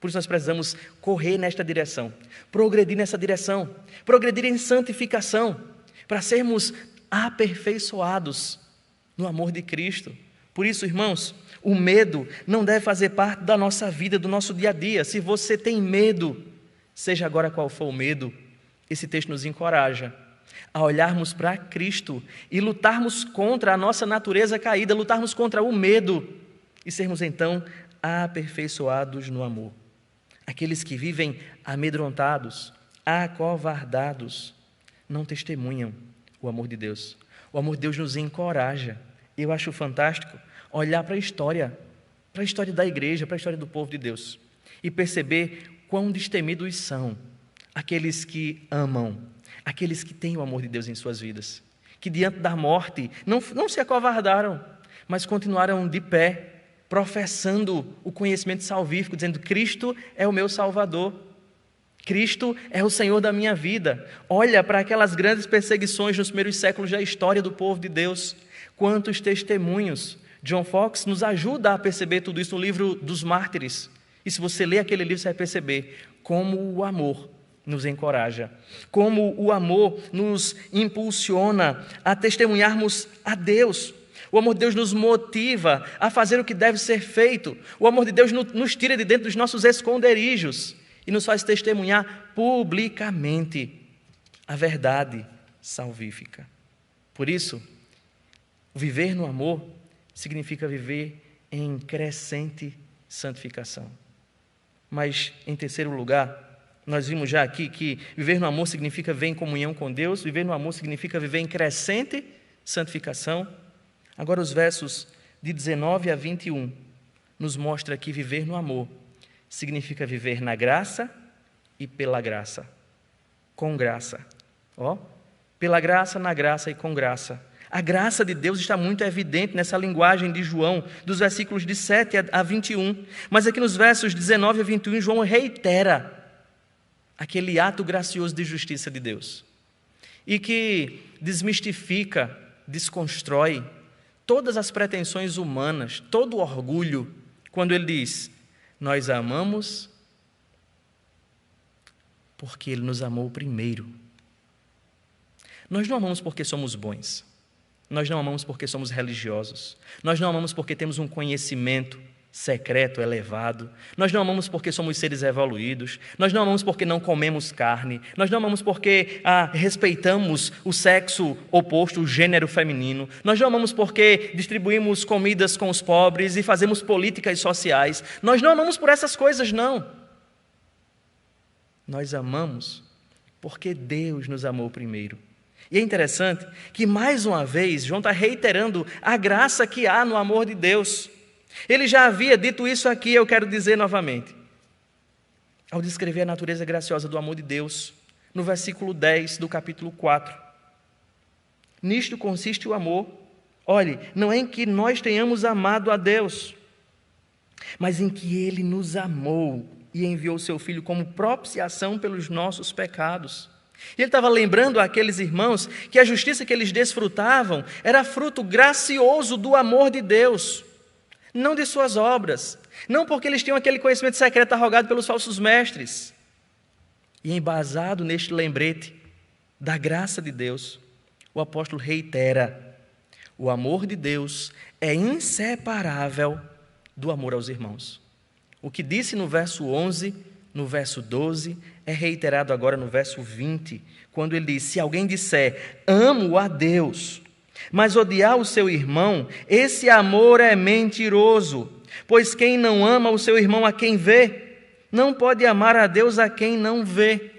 Por isso nós precisamos correr nesta direção, progredir nessa direção, progredir em santificação, para sermos aperfeiçoados no amor de Cristo. Por isso, irmãos, o medo não deve fazer parte da nossa vida, do nosso dia a dia. Se você tem medo, seja agora qual for o medo, esse texto nos encoraja a olharmos para Cristo e lutarmos contra a nossa natureza caída, lutarmos contra o medo e sermos então aperfeiçoados no amor. Aqueles que vivem amedrontados, acovardados, não testemunham o amor de Deus. O amor de Deus nos encoraja. Eu acho fantástico olhar para a história da igreja, para a história do povo de Deus e perceber quão destemidos são aqueles que amam, aqueles que têm o amor de Deus em suas vidas, que diante da morte não se acovardaram, mas continuaram de pé, professando o conhecimento salvífico, dizendo: Cristo é o meu Salvador. Cristo é o Senhor da minha vida. Olha para aquelas grandes perseguições nos primeiros séculos da história do povo de Deus. Quantos testemunhos. John Fox nos ajuda a perceber tudo isso no livro dos Mártires. E se você ler aquele livro, você vai perceber como o amor nos encoraja, como o amor nos impulsiona a testemunharmos a Deus. O amor de Deus nos motiva a fazer o que deve ser feito. O amor de Deus nos tira de dentro dos nossos esconderijos e nos faz testemunhar publicamente a verdade salvífica. Por isso, viver no amor significa viver em crescente santificação. Mas, em terceiro lugar, nós vimos já aqui que viver no amor significa viver em comunhão com Deus, viver no amor significa viver em crescente santificação. Agora, os versos de 19 a 21 nos mostra que viver no amor significa viver na graça e pela graça, com graça. Pela graça, na graça e com graça. A graça de Deus está muito evidente nessa linguagem de João, dos versículos de 7 a 21. Mas aqui nos versos 19 a 21, João reitera aquele ato gracioso de justiça de Deus. E que desmistifica, desconstrói todas as pretensões humanas, todo o orgulho, quando ele diz: nós amamos porque Ele nos amou primeiro. Nós não amamos porque somos bons. Nós não amamos porque somos religiosos. Nós não amamos porque temos um conhecimento secreto, elevado. Nós não amamos porque somos seres evoluídos. Nós não amamos porque não comemos carne. Nós não amamos porque respeitamos o sexo oposto, o gênero feminino. Nós não amamos porque distribuímos comidas com os pobres e fazemos políticas sociais. Nós não amamos por essas coisas, não. Nós amamos porque Deus nos amou primeiro. E é interessante que, mais uma vez, João está reiterando a graça que há no amor de Deus. Ele já havia dito isso aqui, eu quero dizer novamente. ao descrever a natureza graciosa do amor de Deus, no versículo 10 do capítulo 4. Nisto consiste o amor. Olhe, não é em que nós tenhamos amado a Deus, mas em que Ele nos amou e enviou o seu Filho como propiciação pelos nossos pecados. E ele estava lembrando àqueles irmãos que a justiça que eles desfrutavam era fruto gracioso do amor de Deus, não de suas obras, não porque eles tinham aquele conhecimento secreto arrogado pelos falsos mestres. E embasado neste lembrete da graça de Deus, o apóstolo reitera: o amor de Deus é inseparável do amor aos irmãos. O que disse no verso 11, no verso 12, é reiterado agora no verso 20, quando ele diz: se alguém disser, amo a Deus, mas odiar o seu irmão, esse amor é mentiroso, pois quem não ama o seu irmão a quem vê, não pode amar a Deus a quem não vê.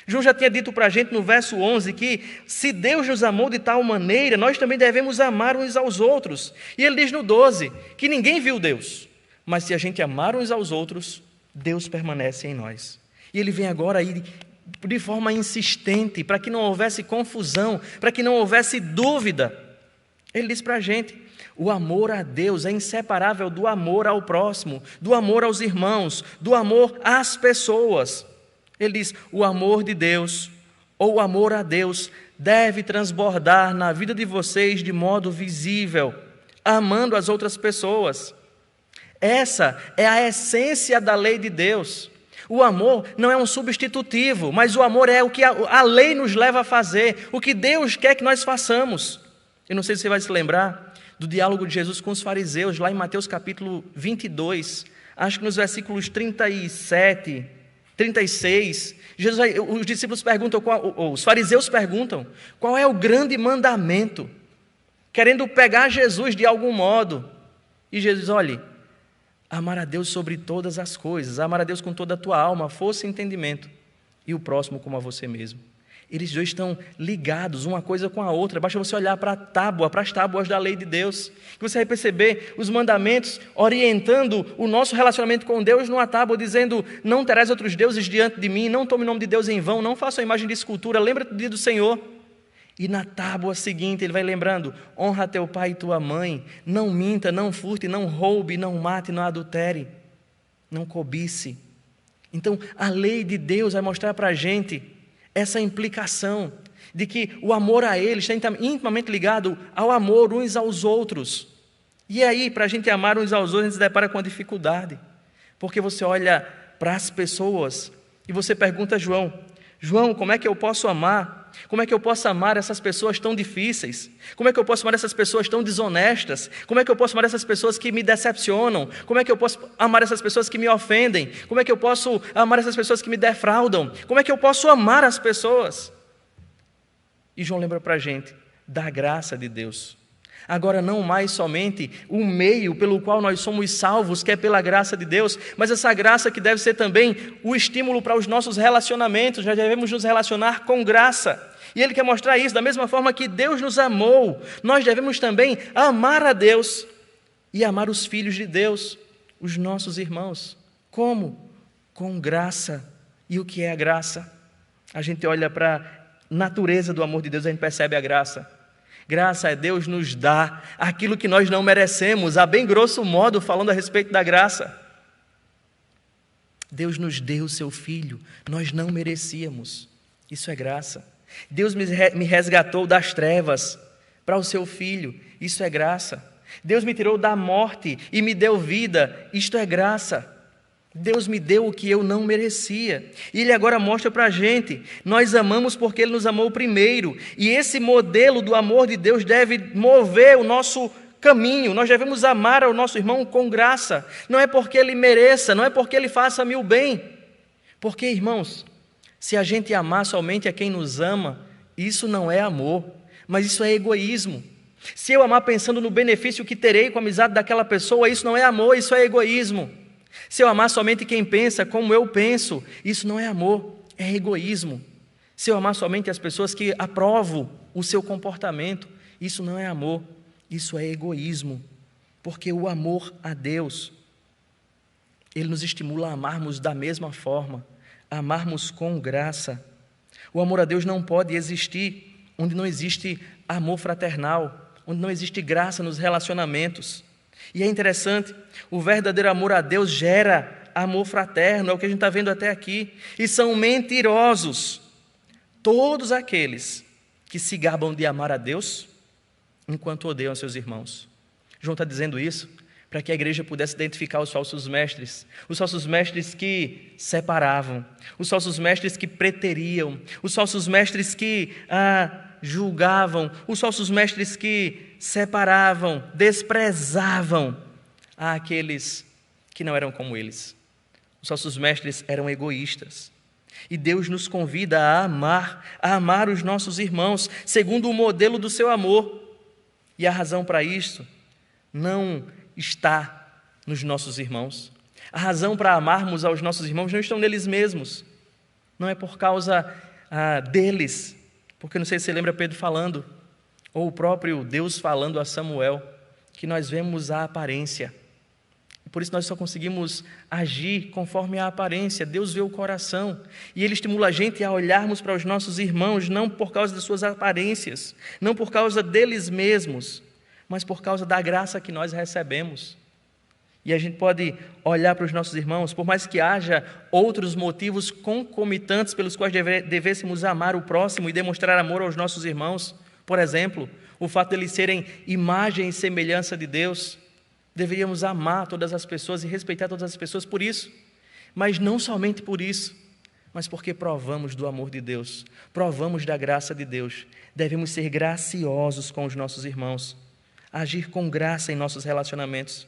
João já tinha dito para a gente no verso 11 que se Deus nos amou de tal maneira, nós também devemos amar uns aos outros. E ele diz no 12 que ninguém viu Deus, mas se a gente amar uns aos outros, Deus permanece em nós. E ele vem agora aí de forma insistente, para que não houvesse confusão, para que não houvesse dúvida. Ele diz para a gente: o amor a Deus é inseparável do amor ao próximo, do amor aos irmãos, do amor às pessoas. Ele diz: o amor de Deus, ou o amor a Deus, deve transbordar na vida de vocês de modo visível, amando as outras pessoas. Essa é a essência da lei de Deus. O amor não é um substitutivo, mas o amor é o que a lei nos leva a fazer, o que Deus quer que nós façamos. Eu não sei se você vai se lembrar do diálogo de Jesus com os fariseus, lá em Mateus capítulo 22, acho que nos versículos 37, 36, os discípulos perguntam, os fariseus perguntam, qual é o grande mandamento? Querendo pegar Jesus de algum modo. E Jesus: olhe, amar a Deus sobre todas as coisas, amar a Deus com toda a tua alma, força e entendimento, e o próximo como a você mesmo. Eles dois estão ligados uma coisa com a outra. Basta você olhar para a tábua, para as tábuas da lei de Deus, que você vai perceber os mandamentos orientando o nosso relacionamento com Deus numa tábua, dizendo: não terás outros deuses diante de mim, não tome o nome de Deus em vão, não faça uma imagem de escultura, lembra-te do dia do Senhor. E na tábua seguinte ele vai lembrando: honra teu pai e tua mãe, não minta, não furte, não roube, não mate, não adultere, não cobice. Então a lei de Deus vai mostrar para a gente essa implicação de que o amor a Ele está intimamente ligado ao amor uns aos outros. E aí, para a gente amar uns aos outros, a gente se depara com a dificuldade, porque você olha para as pessoas e você pergunta a João: como é que eu posso amar? Como é que eu posso amar essas pessoas tão difíceis? Como é que eu posso amar essas pessoas tão desonestas? Como é que eu posso amar essas pessoas que me decepcionam? Como é que eu posso amar essas pessoas que me ofendem? Como é que eu posso amar essas pessoas que me defraudam? Como é que eu posso amar as pessoas? E João lembra para a gente da graça de Deus. Agora não mais somente o meio pelo qual nós somos salvos, que é pela graça de Deus, mas essa graça que deve ser também o estímulo para os nossos relacionamentos. Nós devemos nos relacionar com graça. E Ele quer mostrar isso, da mesma forma que Deus nos amou, nós devemos também amar a Deus e amar os filhos de Deus, os nossos irmãos. Como? Com graça. E o que é a graça? A gente olha para a natureza do amor de Deus, a gente percebe a graça. Graça é Deus nos dar aquilo que nós não merecemos, a bem grosso modo, falando a respeito da graça. Deus nos deu o seu Filho, nós não merecíamos, isso é graça. Deus me resgatou das trevas para o seu Filho, isso é graça. Deus me tirou da morte e me deu vida, isto é graça. Deus me deu o que eu não merecia. E Ele agora mostra para a gente: nós amamos porque Ele nos amou primeiro. E esse modelo do amor de Deus deve mover o nosso caminho. Nós devemos amar ao nosso irmão com graça. Não é porque ele mereça, não é porque ele faça-me o bem. Porque, irmãos, se a gente amar somente a quem nos ama, isso não é amor, mas isso é egoísmo. Se eu amar pensando no benefício que terei com a amizade daquela pessoa, isso não é amor, isso é egoísmo. Se eu amar somente quem pensa como eu penso, isso não é amor, é egoísmo. Se eu amar somente as pessoas que aprovam o seu comportamento, isso não é amor, isso é egoísmo. Porque o amor a Deus Ele nos estimula a amarmos da mesma forma, a amarmos com graça. O amor a Deus não pode existir onde não existe amor fraternal, onde não existe graça nos relacionamentos. E é interessante, o verdadeiro amor a Deus gera amor fraterno, é o que a gente está vendo até aqui. E são mentirosos todos aqueles que se gabam de amar a Deus enquanto odeiam seus irmãos. João está dizendo isso para que a igreja pudesse identificar os falsos mestres que separavam, os falsos mestres que preteriam, os falsos mestres que julgavam, os falsos mestres que separavam, desprezavam aqueles que não eram como eles. Os falsos mestres eram egoístas. E Deus nos convida a amar os nossos irmãos, segundo o modelo do seu amor. E a razão para isso não está nos nossos irmãos. A razão para amarmos aos nossos irmãos não estão neles mesmos. Não é por causa deles, porque não sei se você lembra Pedro falando, ou o próprio Deus falando a Samuel, que nós vemos a aparência. Por isso nós só conseguimos agir conforme a aparência. Deus vê o coração. E Ele estimula a gente a olharmos para os nossos irmãos, não por causa das suas aparências, não por causa deles mesmos, mas por causa da graça que nós recebemos. E a gente pode olhar para os nossos irmãos, por mais que haja outros motivos concomitantes pelos quais devêssemos amar o próximo e demonstrar amor aos nossos irmãos. Por exemplo, o fato de eles serem imagem e semelhança de Deus. Deveríamos amar todas as pessoas e respeitar todas as pessoas por isso, mas não somente por isso, mas porque provamos do amor de Deus, provamos da graça de Deus. Devemos ser graciosos com os nossos irmãos, agir com graça em nossos relacionamentos.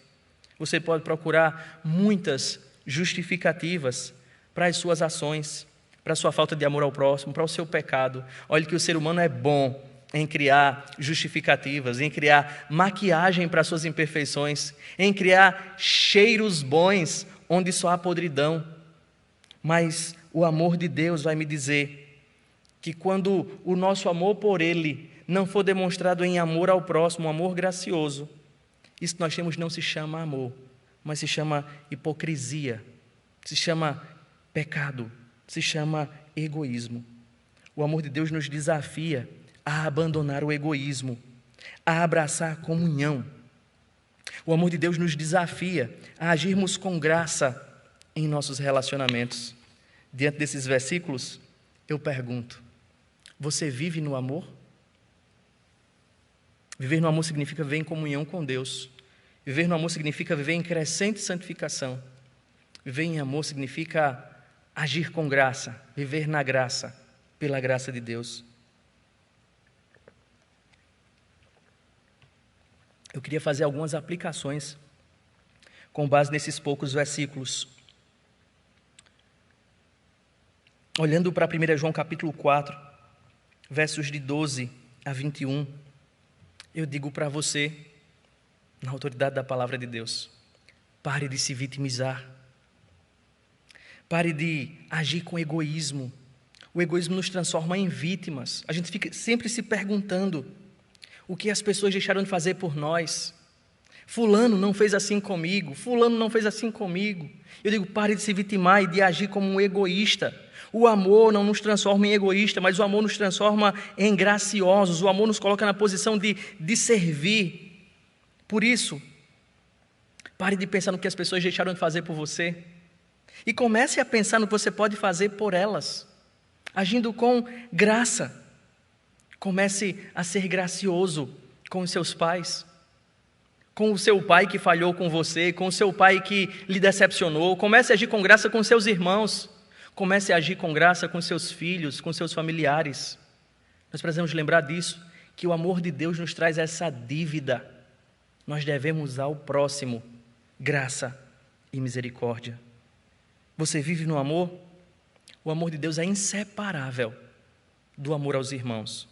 Você pode procurar muitas justificativas para as suas ações, para a sua falta de amor ao próximo, para o seu pecado. Olhe que o ser humano é bom em criar justificativas, em criar maquiagem para suas imperfeições, em criar cheiros bons onde só há podridão. Mas o amor de Deus vai me dizer que quando o nosso amor por Ele não for demonstrado em amor ao próximo, um amor gracioso, isso que nós temos não se chama amor, mas se chama hipocrisia, se chama pecado, se chama egoísmo. O amor de Deus nos desafia a abandonar o egoísmo, a abraçar a comunhão. O amor de Deus nos desafia a agirmos com graça em nossos relacionamentos. Diante desses versículos, eu pergunto: você vive no amor? Viver no amor significa viver em comunhão com Deus. Viver no amor significa viver em crescente santificação. Viver em amor significa agir com graça, viver na graça, pela graça de Deus. Eu queria fazer algumas aplicações com base nesses poucos versículos. Olhando para 1 João capítulo 4, versos de 12 a 21, eu digo para você, na autoridade da palavra de Deus, pare de se vitimizar. Pare de agir com egoísmo. O egoísmo nos transforma em vítimas. A gente fica sempre se perguntando o que as pessoas deixaram de fazer por nós. Fulano não fez assim comigo, fulano não fez assim comigo. Eu digo, pare de se vitimar e de agir como um egoísta. O amor não nos transforma em egoísta, mas o amor nos transforma em graciosos. O amor nos coloca na posição de servir. Por isso, pare de pensar no que as pessoas deixaram de fazer por você e comece a pensar no que você pode fazer por elas, agindo com graça. Comece a ser gracioso com os seus pais, com o seu pai que falhou com você, com o seu pai que lhe decepcionou. Comece a agir com graça com seus irmãos. Comece a agir com graça com seus filhos, com seus familiares. Nós precisamos lembrar disso, que o amor de Deus nos traz essa dívida. Nós devemos ao próximo graça e misericórdia. Você vive no amor? O amor de Deus é inseparável do amor aos irmãos.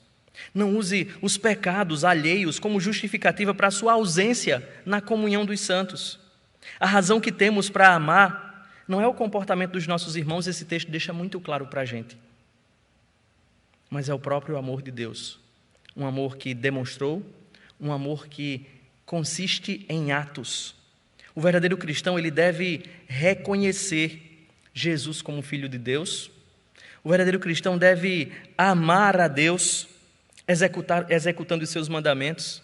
Não use os pecados alheios como justificativa para a sua ausência na comunhão dos santos. A razão que temos para amar não é o comportamento dos nossos irmãos, esse texto deixa muito claro para a gente, mas é o próprio amor de Deus. Um amor que demonstrou, um amor que consiste em atos, O verdadeiro cristão, ele deve reconhecer Jesus como Filho de Deus. O verdadeiro cristão deve amar a Deus, executando os seus mandamentos.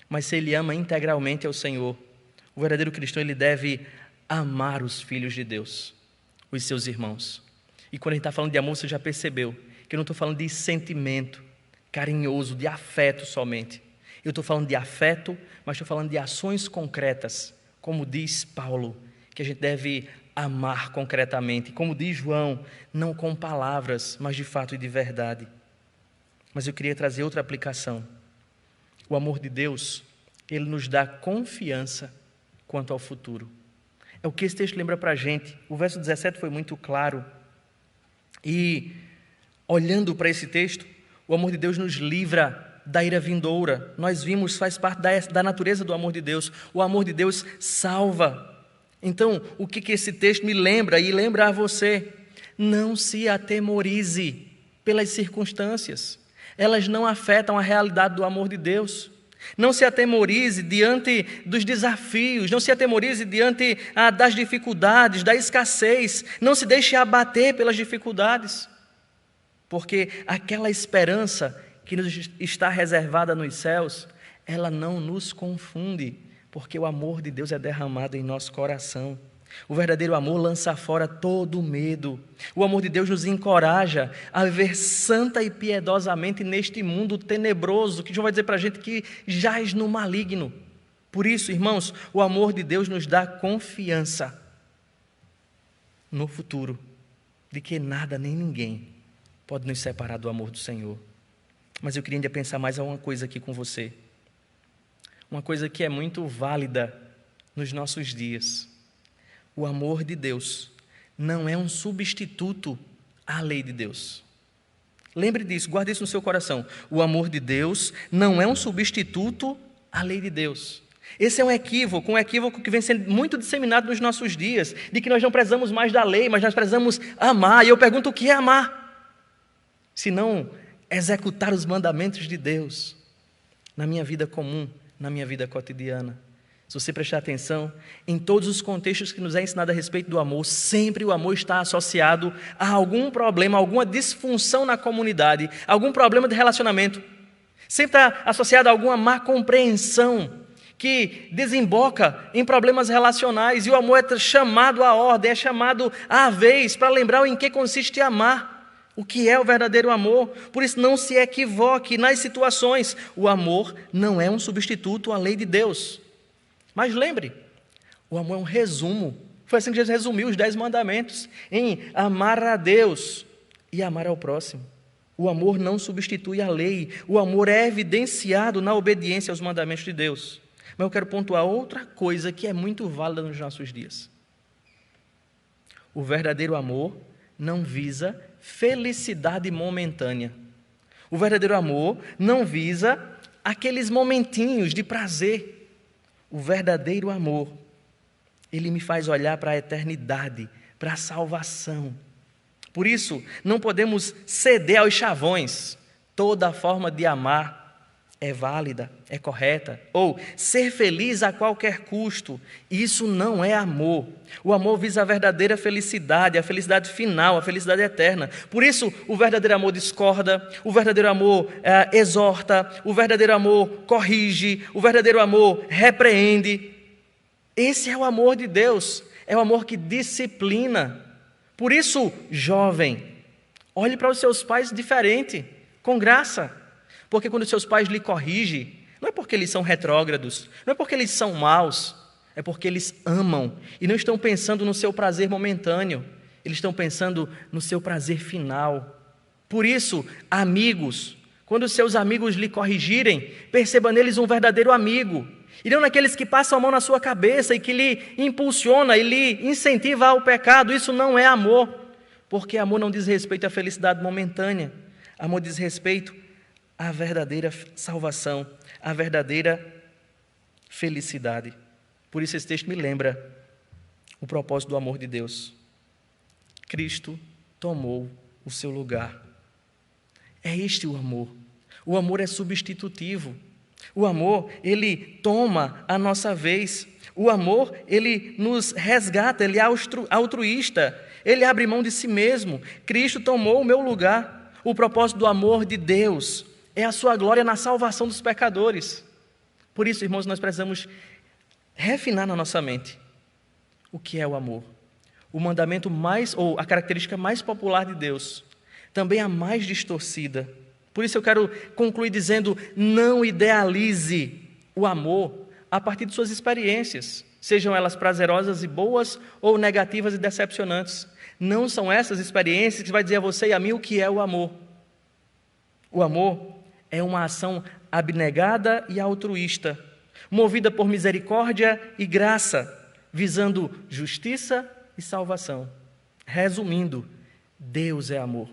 Mas se ele ama integralmente ao Senhor, o verdadeiro cristão, ele deve amar os filhos de Deus, os seus irmãos. E quando a gente está falando de amor, você já percebeu que eu não estou falando de sentimento carinhoso, de afeto somente. Eu estou falando de afeto, mas estou falando de ações concretas, como diz Paulo, que a gente deve amar concretamente. Como diz João, não com palavras, mas de fato e de verdade. Mas eu queria trazer outra aplicação. O amor de Deus, ele nos dá confiança quanto ao futuro. É o que esse texto lembra para a gente. O verso 17 foi muito claro. E, olhando para esse texto, o amor de Deus nos livra da ira vindoura. Nós vimos, faz parte da natureza do amor de Deus. O amor de Deus salva. Então, o que esse texto me lembra e lembra a você? Não se atemorize pelas circunstâncias. Elas não afetam a realidade do amor de Deus. Não se atemorize diante dos desafios, não se atemorize diante das dificuldades, da escassez. Não se deixe abater pelas dificuldades, porque aquela esperança que nos está reservada nos céus, ela não nos confunde, porque o amor de Deus é derramado em nosso coração. O verdadeiro amor lança fora todo medo. O amor de Deus nos encoraja a viver santa e piedosamente neste mundo tenebroso, que João vai dizer para a gente que jaz no maligno. Por isso, irmãos, o amor de Deus nos dá confiança no futuro, de que nada nem ninguém pode nos separar do amor do Senhor. Mas eu queria ainda pensar mais uma coisa aqui com você. Uma coisa que é muito válida nos nossos dias. O amor de Deus não é um substituto à lei de Deus. Lembre disso, guarde isso no seu coração. O amor de Deus não é um substituto à lei de Deus. Esse é um equívoco que vem sendo muito disseminado nos nossos dias, de que nós não precisamos mais da lei, mas nós precisamos amar. E eu pergunto, o que é amar? Se não executar os mandamentos de Deus na minha vida comum, na minha vida cotidiana. Se você prestar atenção, em todos os contextos que nos é ensinado a respeito do amor, sempre o amor está associado a algum problema, alguma disfunção na comunidade, algum problema de relacionamento. Sempre está associado a alguma má compreensão que desemboca em problemas relacionais. E o amor é chamado à ordem, é chamado à vez, para lembrar em que consiste amar. O que é o verdadeiro amor? Por isso, não se equivoque nas situações. O amor não é um substituto à lei de Deus. Mas lembre, o amor é um resumo. Foi assim que Jesus resumiu os 10 mandamentos, em amar a Deus e amar ao próximo. O amor não substitui a lei. O amor é evidenciado na obediência aos mandamentos de Deus. Mas eu quero pontuar outra coisa que é muito válida nos nossos dias. O verdadeiro amor não visa felicidade momentânea. O verdadeiro amor não visa aqueles momentinhos de prazer. O verdadeiro amor, ele me faz olhar para a eternidade, para a salvação. Por isso, não podemos ceder aos chavões. Toda forma de amar é válida, é correta. Ou ser feliz a qualquer custo. Isso não é amor. O amor visa a verdadeira felicidade, a felicidade final, a felicidade eterna. Por isso, o verdadeiro amor discorda, o verdadeiro amor exorta, o verdadeiro amor corrige, o verdadeiro amor repreende. Esse é o amor de Deus, é o amor que disciplina. Por isso, jovem, olhe para os seus pais diferente, com graça. Porque quando seus pais lhe corrigem, não é porque eles são retrógrados, não é porque eles são maus, é porque eles amam e não estão pensando no seu prazer momentâneo, eles estão pensando no seu prazer final. Por isso, amigos, quando seus amigos lhe corrigirem, perceba neles um verdadeiro amigo, e não naqueles que passam a mão na sua cabeça e que lhe impulsiona e lhe incentiva ao pecado. Isso não é amor, porque amor não diz respeito à felicidade momentânea, amor diz respeito a verdadeira salvação, a verdadeira felicidade. Por isso esse texto me lembra o propósito do amor de Deus. Cristo tomou o seu lugar. É este o amor. O amor é substitutivo. O amor, ele toma a nossa vez. O amor, ele nos resgata, ele é altruísta. Ele abre mão de si mesmo. Cristo tomou o meu lugar. O propósito do amor de Deus é a sua glória na salvação dos pecadores. Por isso, irmãos, nós precisamos refinar na nossa mente o que é o amor. O mandamento mais, ou a característica mais popular de Deus, também a mais distorcida. Por isso eu quero concluir dizendo: não idealize o amor a partir de suas experiências, sejam elas prazerosas e boas ou negativas e decepcionantes. Não são essas experiências que vai dizer a você e a mim o que é o amor. O amor é uma ação abnegada e altruísta, movida por misericórdia e graça, visando justiça e salvação. Resumindo, Deus é amor.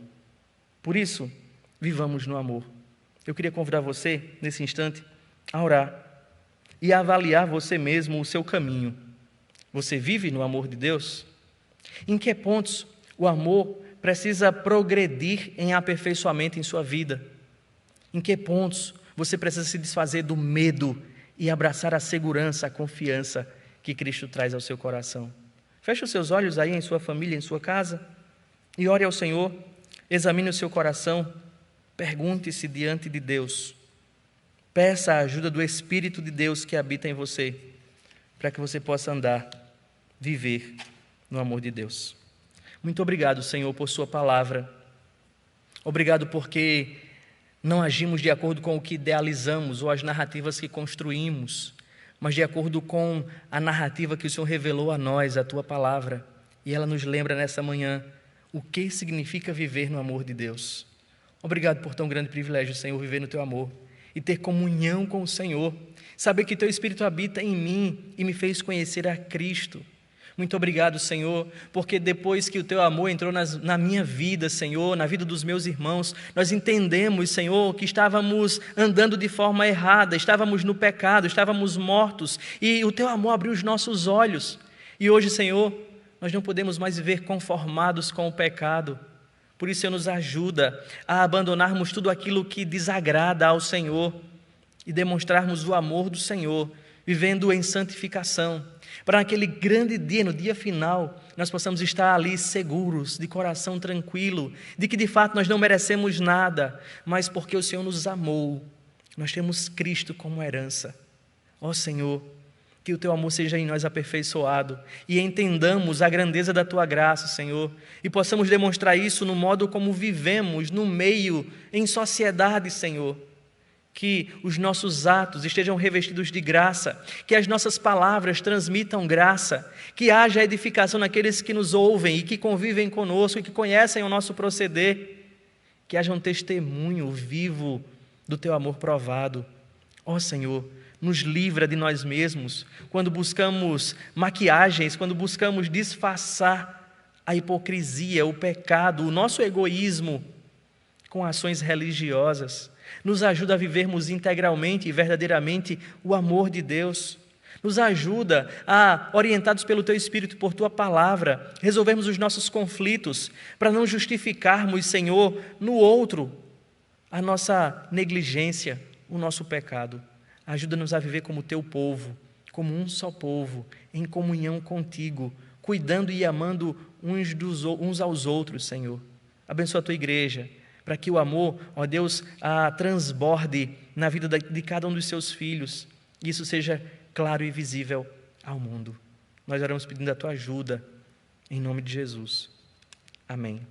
Por isso, vivamos no amor. Eu queria convidar você, nesse instante, a orar e a avaliar você mesmo o seu caminho. Você vive no amor de Deus? Em que pontos o amor precisa progredir em aperfeiçoamento em sua vida? Em que pontos você precisa se desfazer do medo e abraçar a segurança, a confiança que Cristo traz ao seu coração? Feche os seus olhos aí em sua família, em sua casa, e ore ao Senhor, examine o seu coração, pergunte-se diante de Deus, peça a ajuda do Espírito de Deus que habita em você, para que você possa andar, viver no amor de Deus. Muito obrigado, Senhor, por sua palavra. Obrigado porque não agimos de acordo com o que idealizamos ou as narrativas que construímos, mas de acordo com a narrativa que o Senhor revelou a nós, a Tua palavra. E ela nos lembra nessa manhã o que significa viver no amor de Deus. Obrigado por tão grande privilégio, Senhor, viver no Teu amor e ter comunhão com o Senhor, saber que Teu Espírito habita em mim e me fez conhecer a Cristo. Muito obrigado, Senhor, porque depois que o Teu amor entrou na minha vida, Senhor, na vida dos meus irmãos, nós entendemos, Senhor, que estávamos andando de forma errada, estávamos no pecado, estávamos mortos, e o Teu amor abriu os nossos olhos. E hoje, Senhor, nós não podemos mais viver conformados com o pecado. Por isso, Senhor, nos ajuda a abandonarmos tudo aquilo que desagrada ao Senhor e demonstrarmos o amor do Senhor, vivendo em santificação, para naquele grande dia, no dia final, nós possamos estar ali seguros, de coração tranquilo, de que de fato nós não merecemos nada, mas porque o Senhor nos amou, nós temos Cristo como herança. Ó Senhor, que o Teu amor seja em nós aperfeiçoado e entendamos a grandeza da Tua graça, Senhor, e possamos demonstrar isso no modo como vivemos, no meio, em sociedade, Senhor. Que os nossos atos estejam revestidos de graça, que as nossas palavras transmitam graça, que haja edificação naqueles que nos ouvem e que convivem conosco e que conhecem o nosso proceder, que haja um testemunho vivo do Teu amor provado. Ó Senhor, nos livra de nós mesmos, quando buscamos maquiagens, quando buscamos disfarçar a hipocrisia, o pecado, o nosso egoísmo com ações religiosas. Nos ajuda a vivermos integralmente e verdadeiramente o amor de Deus. Nos ajuda a, orientados pelo Teu Espírito, por Tua palavra, resolvermos os nossos conflitos, para não justificarmos, Senhor, no outro, a nossa negligência, o nosso pecado. Ajuda-nos a viver como Teu povo, como um só povo, em comunhão contigo, cuidando e amando uns aos outros, Senhor. Abençoa a Tua igreja, para que o amor, ó Deus, transborde na vida de cada um dos Seus filhos, e isso seja claro e visível ao mundo. Nós oramos pedindo a Tua ajuda, em nome de Jesus. Amém.